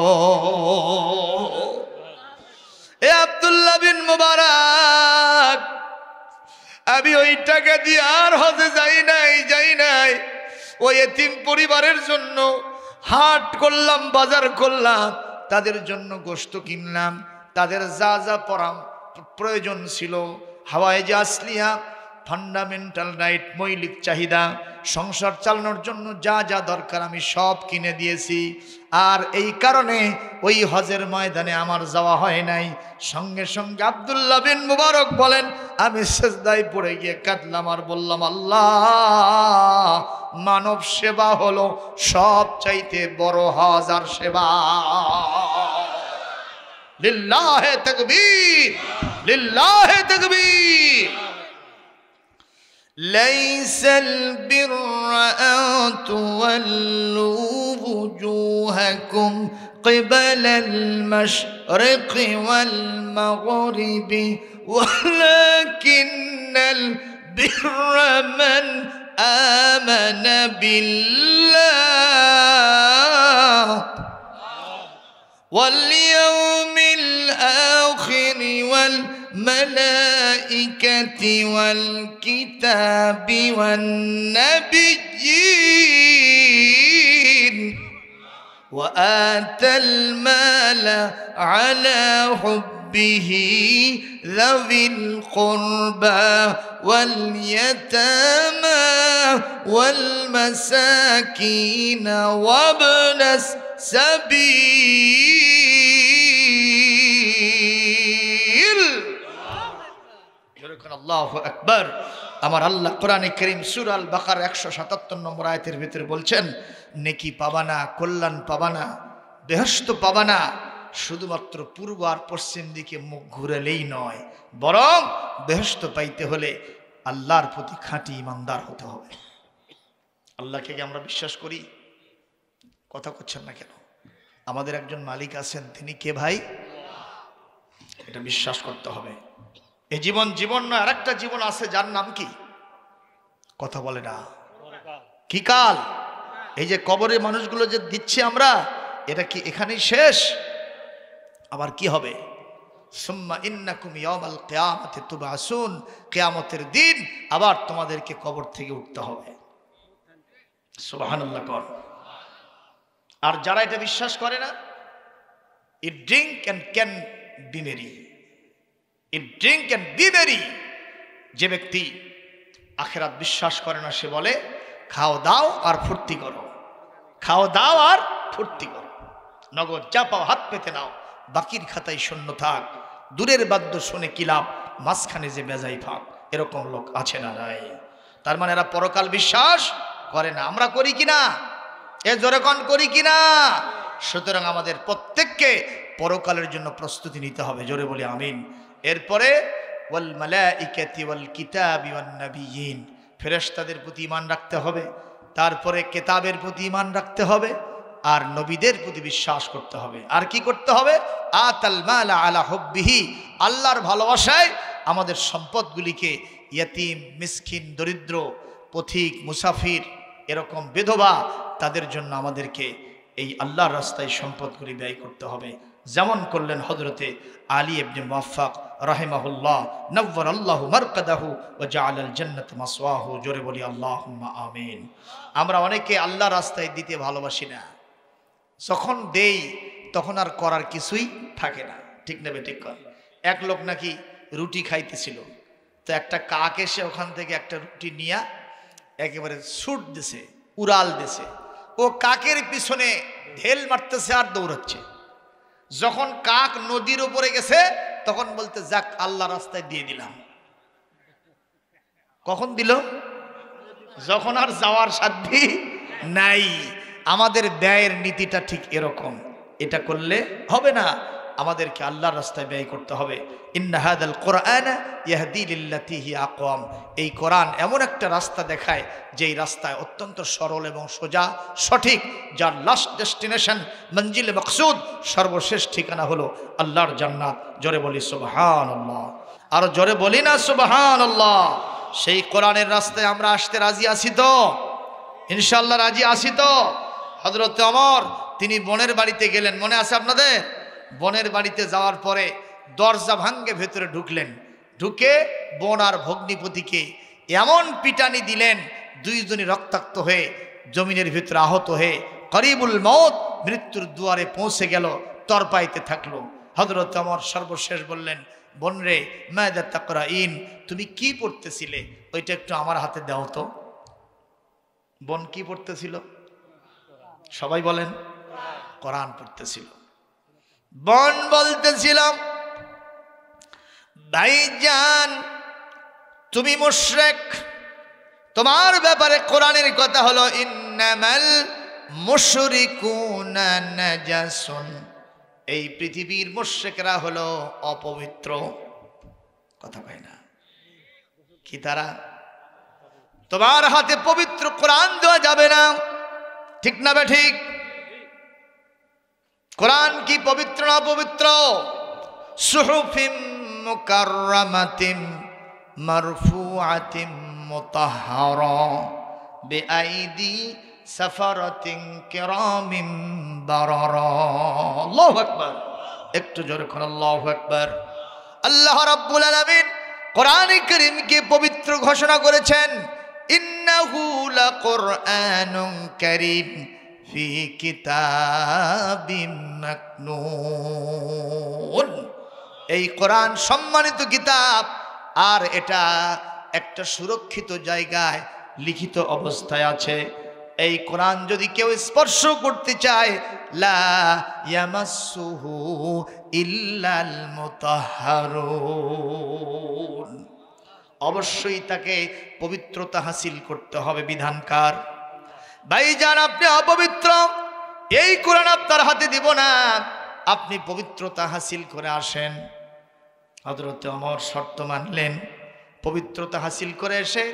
এ আব্দুল্লাহ বিন মুবারক, আমি ওই টাকা দিয়ে আর হজে যাই নাই। ওই এতিম পরিবারের জন্য হাট করলাম, বাজার করলাম, তাদের জন্য গোশত কিনলাম, তাদের যা যা প্রয়োজন ছিল, হাওয়ায়ে যে আসলিয়া, ফান্ডামেন্টাল রাইট, মৌলিক চাহিদা, সংসার চালানোর জন্য যা যা দরকার আমি সব কিনে দিয়েছি। আর এই কারণে ওই হজের ময়দানে আমার যাওয়া হয় নাই। সঙ্গে সঙ্গে আব্দুল্লাহ বিন মুবারক বলেন, আমি সিজদায় পড়ে গিয়ে কাঁদলাম আর বললাম, আল্লাহ, মানব সেবা হলো সব চাইতে বড় হজ আর সেবা। লিল্লাহে তাকবীর, লিল্লাহে তাকবীর। লাইসাল বিররা আন তুওয়াল্লু وجوهكم قبل المشرق والمغرب ولكن البر من آمن بالله واليوم الآخر والملائكة والكتاب والنبيين وآتى المال على حبه ذوي القربى واليتامى والمساكين وابن السبيل। আল্লাহু আকবার। আমার আল্লাহ কোরআনে কারীম সূরা আল বাকারা 177 নম্বর আয়াতের ভিতরে বলছেন, নেকি পাবা না, কল্যাণ পাবা না, বেহেশত পাবা না শুধুমাত্র পূর্ব আর পশ্চিম দিকে মুখ ঘুরালেই নয়, বরং বেহেশত পাইতে হলে আল্লাহর প্রতি খাঁটি ইমানদার হতে হবে। আল্লাহকে কি আমরা বিশ্বাস করি? কথা করছেন না কেন? আমাদের একজন মালিক আছেন, তিনি কে ভাই? এটা বিশ্বাস করতে হবে। এই জীবন জীবন নয়, আরেকটা জীবন আছে যার নাম কি? কথা বলে না, কি কাল? এই যে কবরে মানুষগুলো যে দিচ্ছি আমরা, এটা কি এখানেই শেষ? আবার কি হবে? সুম্মা ইন্নাকুম ইয়াউমাল কিয়ামাতি তুবআসুন, কিয়ামতের দিন আবার তোমাদেরকে কবর থেকে উঠতে হবে। সুবহানাল্লাহ কর। আর যারা এটা বিশ্বাস করে না, eat drink and can be merry, eat drink and be merry. যে ব্যক্তি আখিরাত বিশ্বাস করে না, সে বলে খাও দাও আর ফুর্তি করো, খাও দাও আর ফুর্তি করো, নগদ যা পাও হাত পেতে নাও, বাকির খাতায় শূন্য থাক, দূরের বাদ্য শুনে কি লাভ, মাঝখানে যে বেজাই ফাঁক। এরকম লোক আছে না নাই? তার মানে এরা পরকাল বিশ্বাস করে না। আমরা করি কিনা? এ জোরে কোন করি কিনা? সুতরাং আমাদের প্রত্যেককে পরকালের জন্য প্রস্তুতি নিতে হবে। জোরে বলি আমিন। এরপরে ওয়াল মালাইকাতি ওয়াল কিতাবি ওয়ান নাবিয়িন, ফেরেশতাদের প্রতি ঈমান রাখতে হবে, তারপরে কিতাবের প্রতি ঈমান রাখতে হবে, আর নবীদের প্রতি বিশ্বাস করতে হবে। আর কি করতে হবে? আতাল মালা আলা হুব্বিহি, আল্লাহর ভালোবাসায় আমাদের সম্পদগুলিকে ইয়তীম, মিসকিন, দরিদ্র, পথিক, মুসাফির, এরকম বিধবা, তাদের জন্য আমাদেরকে এই আল্লাহর রাস্তায় সম্পদগুলি ব্যয় করতে হবে। যেমন করলেন হযরতে আলী ইবনে মুওয়াফফাক রাহিমাহুল্লাহ, নওয়ারাল্লাহু মারকাদাহু ওয়া জাআলাল জান্নাত মাসওয়াহু। জোরে বলি আল্লাহুম্মা আমিন। আমরা অনেকে আল্লাহর রাস্তায় দিতে ভালোবাসি না, যখন দেই তখন আর করার কিছুই থাকে না। ঠিক না বেঠিক কর? এক লোক নাকি রুটি খাইতেছিল, তো একটা কাক এসে ওখান থেকে একটা রুটি নিয়ে একেবারে ছুট দিছে, উড়াল দিছে। ও কাকের পিছনে ঢেল মারতেছে আর দৌড়াচ্ছে। যখন কাক নদীর উপরে গেছে তখন বলতে, যাক আল্লাহ রাস্তায় দিয়ে দিলাম। কখন দিল? যখন আর যাওয়ার সাধ্য নাই। আমাদের ব্যয়ের নীতিটা ঠিক এরকম। এটা করলে হবে না, আমাদেরকে আল্লাহর রাস্তায় ব্যয় করতে হবে। ইন্না হাদাল কোরআন ইয়াহদি লিল্লাতি হিয়া আকওয়াম, এই কোরআন এমন একটা রাস্তা দেখায় যেই রাস্তায় অত্যন্ত সরল এবং সোজা, সঠিক, যার লাস্ট ডেস্টিনেশন, মঞ্জিল মকসুদ, সর্বশেষ ঠিকানা হলো আল্লাহর জান্নাত। জোরে বলি সুবহানাল্লাহ, আর জোরে বলি না সুবহানাল্লাহ। সেই কোরআনের রাস্তায় আমরা আসতে রাজি আছি তো? ইনশাআল্লাহ রাজি আছি তো? হযরত ওমর তিনি বোনের বাড়িতে গেলেন, মনে আছে আপনাদের? বোনের বাড়িতে যাওয়ার পরে দরজা ভাঙ্গে ভেতরে ঢুকলেন, ঢুকে বোন আর ভগ্নিপতিকে এমন পিটানি দিলেন, দুইজনই রক্তাক্ত হয়ে জমিনের ভিতরে আহত হয়ে করিবুল মউত, মৃত্যুর দুয়ারে পৌঁছে গেল, তরপাইতে থাকলো। হযরত ওমর সর্বশেষ বললেন, বোন রে মাযা তাকরাইন, তুমি কি পড়তেছিলে ওইটা একটু আমার হাতে দাও তো। বোন কি পড়তেছিল? সবাই বলেন। কোরআন পড়তেছিল। বোন বলতেছিল, ভাইজান তুমি মুশরিক, তোমার ব্যাপারে কোরআনের কথা হলো ইন্নামাল মুশরিকুনা নাজাসুন, এই পৃথিবীর মুশরিকরা হলো অপবিত্র। কথা কয় না কি? তারা তোমার হাতে পবিত্র কোরআন দেওয়া যাবে না, ঠিক না বে ঠিক? কোরআন কি পবিত্র না অপবিত্র? সুহুফিম মুকাররামাতিম মারফুআতিম মুতাহহারা বিআইদি সাফারাতিন কিরামিন বারারা। আল্লাহু আকবার, একটু জোরে কোন আল্লাহু আকবার। আল্লাহ রাব্বুল আলামিন কোরআনে কারীমকে পবিত্র ঘোষণা করেছেন, ইন্নাহু লাকুরআনুন কারীম ফি কিতাবিম মাকনুন। এই কোরআন সম্মানিত কিতাব, আর এটা একটা সুরক্ষিত জায়গায় লিখিত অবস্থায় আছে। এই কোরআন যদি কেউ স্পর্শ করতে চায়, লা ইয়ামাসসুহু ইল্লাল মুতাহহারুন, অবশ্যই তাকে পবিত্রতা হাসিল করতে হবে। বিধানকার ভাইজান আপনি অপবিত্র, এই কোরআন আপনার হাতে দিব না, আপনি পবিত্রতা হাসিল করে আসেন। হযরত ওমর শর্ত মানলেন, পবিত্রতা হাসিল করে এসে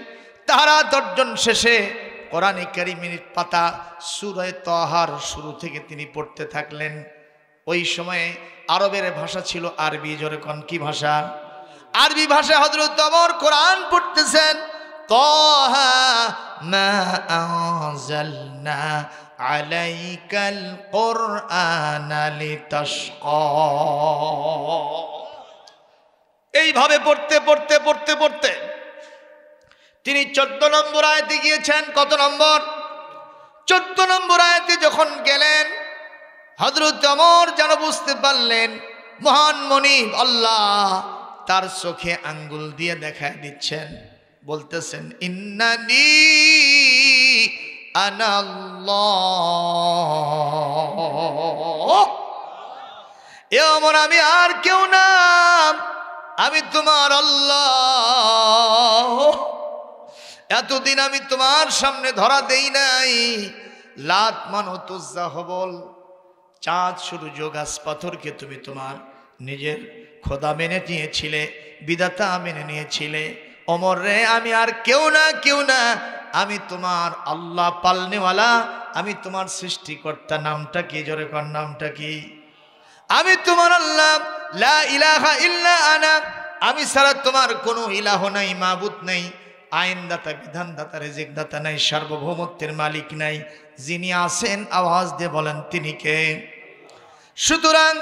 তারা 10 জন শেষে কোরআনে কারীমের পাতা সূরা তাহার শুরু থেকে তিনি পড়তে থাকলেন। ওই সময়ে আরবের ভাষা ছিল আরবি। জোরে কোন কি ভাষা? আরবি ভাষায় হযরত ওমর কোরআন পড়তেছেন। তাহা মা আনজালনা আলাইকাল কুরআনা লিতাশকা, এইভাবে পড়তে পড়তে পড়তে পড়তে তিনি 14 নম্বর আয়াতে গিয়েছেন। কত নম্বর? 14 নম্বর আয়াতে যখন গেলেন, হযরত ওমর যেন বুঝতে পারলেন মহান মনিব আল্লাহ তার চোখে আঙ্গুল দিয়ে দেখায় দিচ্ছেন, বলতেছেন ইন্নানি আনাল্লাহ। এ ওমর আমি আর কেউ না, আমি তোমার আল্লাহ। এতদিন আমি তোমার সামনে ধরা দেই নাই। লাত মানত উজ্জা হবল, চাঁদ সূর্য গাছ পাথরকে তুমি তোমার নিজের খোদা মেনে নিয়েছিলে, বিধাতা মেনে নিয়েছিলে। ওমর রে আমি আর কেউ না, কেউ না, আমি তোমার আল্লাহ পালনেওয়ালা, আমি তোমার সৃষ্টিকর্তা। নামটা কি? জোরে কর নামটা কি? আমি তোমার আল্লাহ, লা ইলাহা ইল্লা আনা, আমি ছাড়া তোমার কোনো ইলাহ নাই, মাবুদ নাই, আইনদাতা বিধানদাতা রিজিকদাতা নাই, সার্বভৌমত্বের মালিক নাই। যিনি আছেন আওয়াজ দিয়ে বলেন তিনি কে? সুতরাং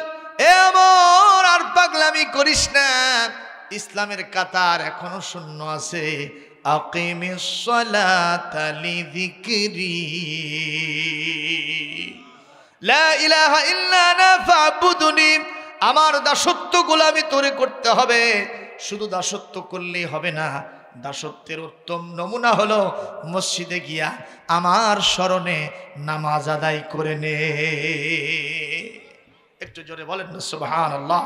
এ ওমর আর পাগলামি করিস না, ইসলামের কাতার এখনো শূন্য আছে। আকিমিস সালাতা লিযিকরি, লা ইলাহা ইল্লা আনা ফা'বুদুনি, আমার দাসত্ব গোলামি তোরে করতে হবে। শুধু দাসত্ব করলেই হবে না, দাসত্বের উত্তম নমুনা হলো মসজিদে গিয়া আমার স্মরণে নামাজ আদায় করে নে। একটু জোরে বলেন না সুবহানাল্লাহ।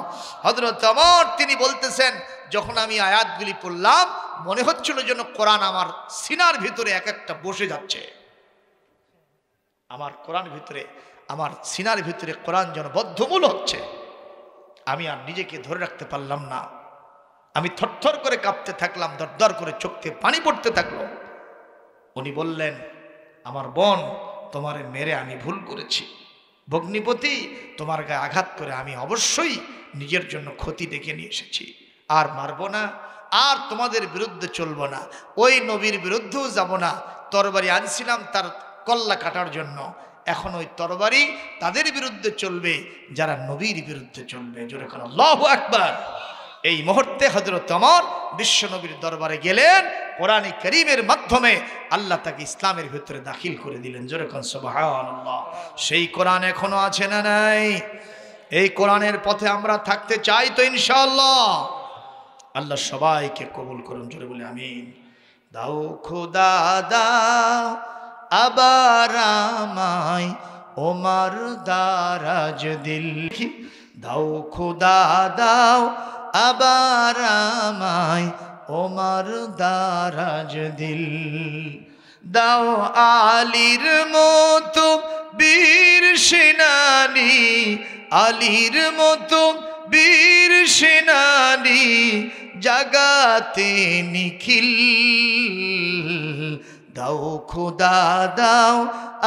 হযরত ওমর তিনি বলতেছেন, যখন আমি আয়াতগুলি পড়লাম মনে হচ্ছিল যেন কোরআন আমার সিনার ভিতরে এক একটা বসে যাচ্ছে। আমার কোরআন ভিতরে, আমার সিনার ভিতরে কোরআন যেন বদ্ধমূল হচ্ছে। আমি আর নিজেকে ধরে রাখতে পারলাম না, আমি থরথর করে কাঁপতে থাকলাম, দরদর করে চোখ থেকে পানি পড়তে থাকলো। উনি বললেন, আমার বোন তোমারে মেরে আমি ভুল করেছি, ভগ্নিপতি তোমার গায়ে আঘাত করে আমি অবশ্যই নিজের জন্য ক্ষতি ডেকে নিয়ে এসেছি, আর মারবো না, আর তোমাদের বিরুদ্ধে চলবো না, ওই নবীর বিরুদ্ধেও যাব না। তরবারি আনছিলাম তার কল্লা কাটার জন্য, এখন ওই তরবারি তাদের বিরুদ্ধে চলবে যারা নবীর বিরুদ্ধে চলবে। জোরে কোন আল্লাহু আকবার। এই মুহূর্তে হযরত ওমর বিশ্ব নবীর দরবারে গেলেন, কোরআনে কারীমের মাধ্যমে আল্লাহ তাকে ইসলামের ভিতরে দাখিল করে দিলেন। জোরে কোন সুবহানাল্লাহ। সেই কোরআন এখনো আছে না নাই? এই কোরআনের পথে আমরা থাকতে চাই তো ইনশাআল্লাহ। আল্লাহ সবাইকে কবুল করুন, জোরে বলে আমিন। দাও খোদা দাও আবার আমায় ওমার দারাজ দিল, দাও খোদা দাও আবার আমায় ওমার দারাজ দিল, দাও আলীর মতো বীর সেনানি, আলীর মতো বীর সেনানি জাগাতে নিখিল, দাও খোদা দাও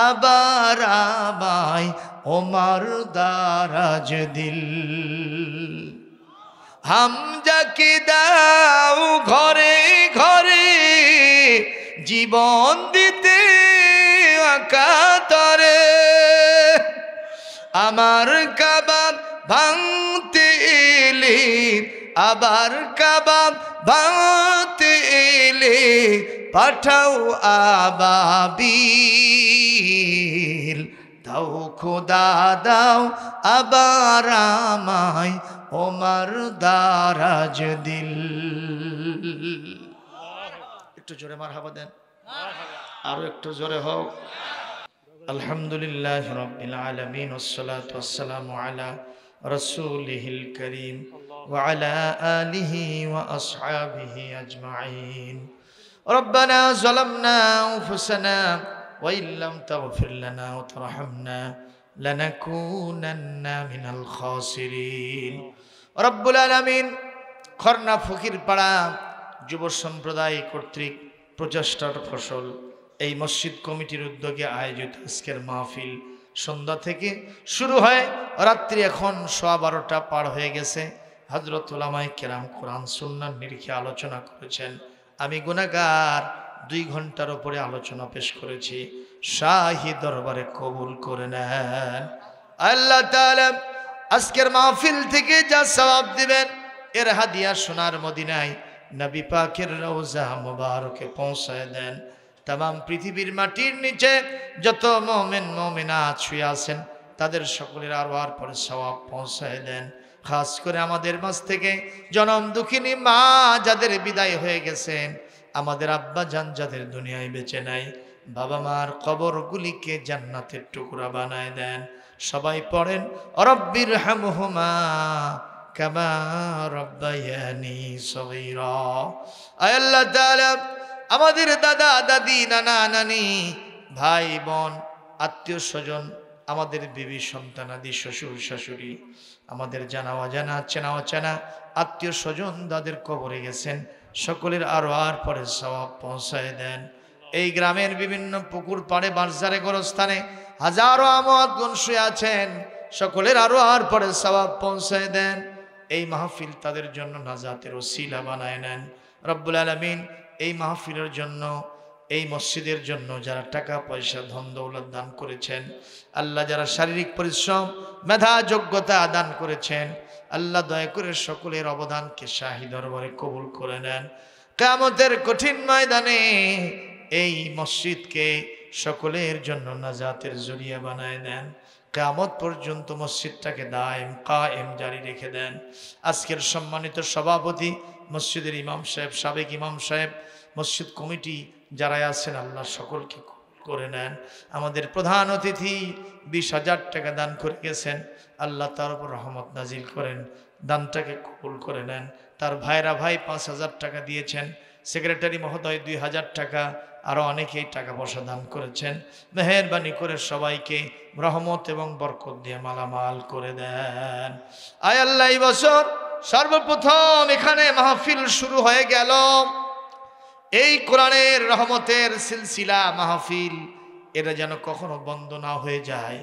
আবার আমায় ওমার দারাজ দিল, হামজাকে দাও ঘরে ঘরে জীবন দিতে আকাতরে, আমার কাবাব ভাঙতে এলে, আবার কাবাব ভাঙতে এলে পাঠাও আবাবিল, দাও খোদা দাও আবার আমায় ওমার দারাজ দিল। একটু জোরে মারহাবা দেন, আরো একটু জোরে হোক। আলহামদুলিল্লাহ রাব্বিল আলামিন ওয়াসসালাতু ওয়াসসালামু আলা রাসূলিহিল কারীম ওয়া আলা আলিহি ওয়া আসহাবিহি আজমাইন। রব্বানা যালামনা আনফুসানা ওয়া ইল্লাম তাগফির লানা ওয়া তারহামনা লানাকুনান্না মিনাল খাসিরিন। রব্বুল আলামিন খরনা ফকিরপাড়া যুব সম্প্রদায় কর্তৃক প্রচেষ্টার ফসল এই মসজিদ কমিটির উদ্যোগে আয়োজিত আজকের মাহফিল সন্ধ্যা থেকে শুরু হয়, রাত্রি এখন 12:15 পার হয়ে গেছে। হযরত উলামায়ে কেরাম কোরআন সুন্নাহর নিরিখে আলোচনা করেছেন। আমি গুনাহগার 2 ঘন্টার উপরে আলোচনা পেশ করেছি। শাহী দরবারে কবুল করে নেন আল্লাহ তাআলা। আজকের মাহফিল থেকে যা সওয়াব দিবেন এর হাদিয়া সোনার মদিনায় নবী পাকের রওজা মুবারকে পৌঁছায় দেন। তামাম পৃথিবীর মাটির নিচে যত মুমিন মুমিনাত শুয়ে আছেন তাদের সকলের আরওয়ার পরে সওয়াব পৌঁছায় দেন। খাস করে আমাদের মাঝ থেকে জনম দুঃখিনী মা যাদের বিদায় হয়ে গেছেন, আমাদের আব্বা জান যাদের দুনিয়ায় বেঁচে নাই, বাবা মার কবরগুলিকে জান্নাতের টুকরা বানায় দেন। সবাই পড়েন রব্বির হামহুমা কামা রব্বায়ানি সগীরা। আয় আল্লাহ তাআলা আমাদের দাদা দাদি নানা নানি ভাই বোন আত্মীয় স্বজন, আমাদের বিবি সন্তানাদি শ্বশুর শাশুড়ি, আমাদের জানা অজানা চেনা অচেনা আত্মীয় স্বজন যাদের কবরে গেছেন সকলের আরো আর পরে সওয়াব পৌঁছায় দেন। এই গ্রামের বিভিন্ন পুকুর পাড়ে বাজারে গোরস্থানে হাজারো আমওয়াতগণ শুয়ে আছেন, সকলের আরো আর পরে সওয়াব পৌঁছায় দেন। এই মাহফিল তাদের জন্য নাজাতের ওসিলা বানায় নেন রব্বুল আলামিন। এই মাহফিলের জন্য এই মসজিদের জন্য যারা টাকা পয়সা ধন দৌলত দান করেছেন, আল্লাহ যারা শারীরিক পরিশ্রম মেধা যোগ্যতা দান করেছেন, আল্লাহ দয়া করে সকলের অবদানকে শাহী দরবারে কবুল করে নেন। কিয়ামতের কঠিন ময়দানে এই মসজিদকে সকলের জন্য নাজাতের জরিয়া বানায় দেন। কিয়ামত পর্যন্ত মসজিদটাকে দায়েম কায়েম জারি রেখে দেন। আজকের সম্মানিত সভাপতি মসজিদের ইমাম সাহেব, সাবেক ইমাম সাহেব, মসজিদ কমিটি যারা আছেন আল্লাহ সকলকে কবুল করে নেন। আমাদের প্রধান অতিথি 20,000 টাকা দান করে গেছেন, আল্লাহ তার উপর রহমত নাজিল করেন, দানটাকে কবুল করে নেন। তার ভাইরা ভাই 5,000 টাকা দিয়েছেন, সেক্রেটারি মহোদয় 2,000 টাকা, আরও অনেকেই টাকা পয়সা দান করেছেন। মেহেরবানি করে সবাইকে রহমত এবং বরকত দিয়ে মালামাল করে দেন। আয় আল্লাহ এই বছর সর্বপ্রথম এখানে মাহফিল শুরু হয়ে গেল, এই কোরআনের রহমতের সিলসিলা মাহফিল এটা যেন কখনো বন্ধ না হয়ে যায়।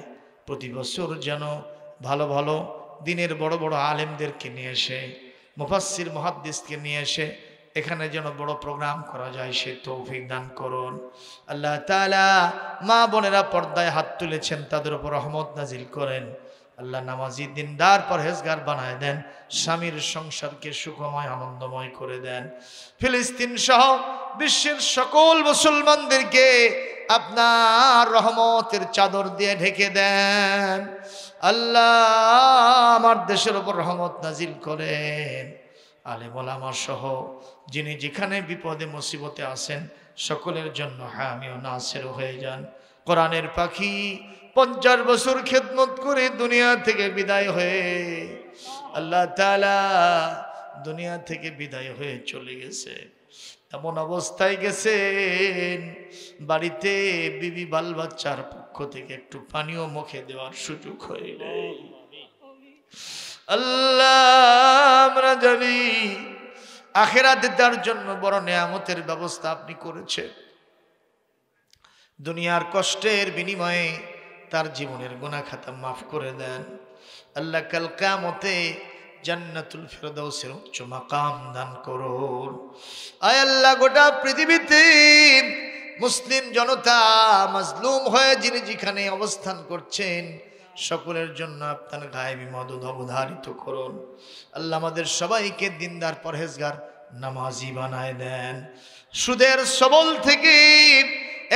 প্রতি বছর যেন ভালো ভালো দিনের বড় বড় আলেমদেরকে নিয়ে এসে, মুফাসসির মুহাদ্দিসকে নিয়ে এসে এখানে যেন বড় প্রোগ্রাম করা যায়, সে তৌফিক দান করুন আল্লাহ তাআলা। মা বোনেরা পর্দায় হাত তুলেছেন, তাদের উপর রহমত নাজিল করেন আল্লাহ। নামাজি দিনদার পরহেজগার বানায় দেন, স্বামীর সংসারকে সুখময় আনন্দময় করে দেন। ফিলিস্তিন সহ বিশ্বের সকল মুসলমানদেরকে আপনার রহমতের চাদর দিয়ে ঢেকে দেন আল্লাহ। আমার দেশের উপর রহমত নাজিল করেন আলেম ওলামা সহ যিনি যেখানে বিপদে মুসিবতে আছেন সকলের জন্য হামি ও নাসির হয়ে যান। কোরআনের পাখি 50 বছর খেদমত করে দুনিয়া থেকে বিদায় হয়ে আল্লাহ তাআলা দুনিয়া থেকে বিদায় হয়ে চলে গেছে। এমন অবস্থায় গেছেন বাড়িতে বিবি বাল বাচ্চার পক্ষ থেকে একটু পানিও মুখে দেওয়ার সুযোগ হয় নাই। আল্লাহ আমরা জানি আখিরাতে তার জন্য বড় নেয়ামতের ব্যবস্থা আপনি করেছেন। দুনিয়ার কষ্টের বিনিময়ে তার জীবনের গুনাহ খাতা মাফ করে দেন। আল্লাহ কাল কিয়ামতে জান্নাতুল ফিরদাউসের উচ্চ মাকাম দান করুন। আয় আল্লাহ গোটা পৃথিবীতে মুসলিম জনতা মাজলুম হয়ে যিনি যেখানে অবস্থান করছেন সকলের জন্য আপনার গায়েবী মদদ অবধারিত করুন। আল্লাহ আমাদের সবাইকে দিনদার পরহেজগার নামাজি বানায় দেন। সুদের সবল থেকে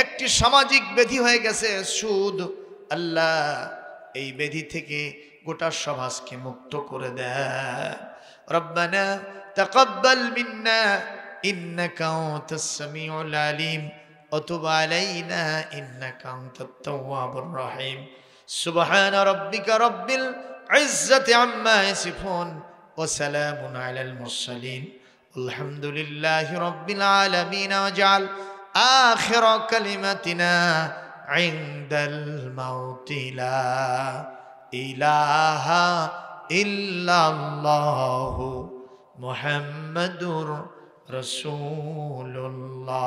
একটি সামাজিক ব্যাধি হয়ে গেছে সুদ। আল্লাহ এই ব্যাধি থেকে গোটা সমাজকে মুক্ত করে দেন। রব্বানা তাকাব্বাল মিন্না ইন্নাকা আনতাস সামিউল আলিম ওয়া তুব আলাইনা ইন্নাকা আনতাত তাওয়াবুর রহিম। সুবহানা রাব্বিকা রাব্বিল ইজ্জাতি আম্মা ইয়াসিফুন ওয়া সালামুন আলাল মুরসালিন আলহামদুলিল্লাহি রাব্বিল আলামিন। ওয়াজআল আখিরা কালিমাতিনা ইনদাল মাউতি লা ইলাহা ইল্লাল্লাহু মুহাম্মাদুর রাসূলুল্লাহ।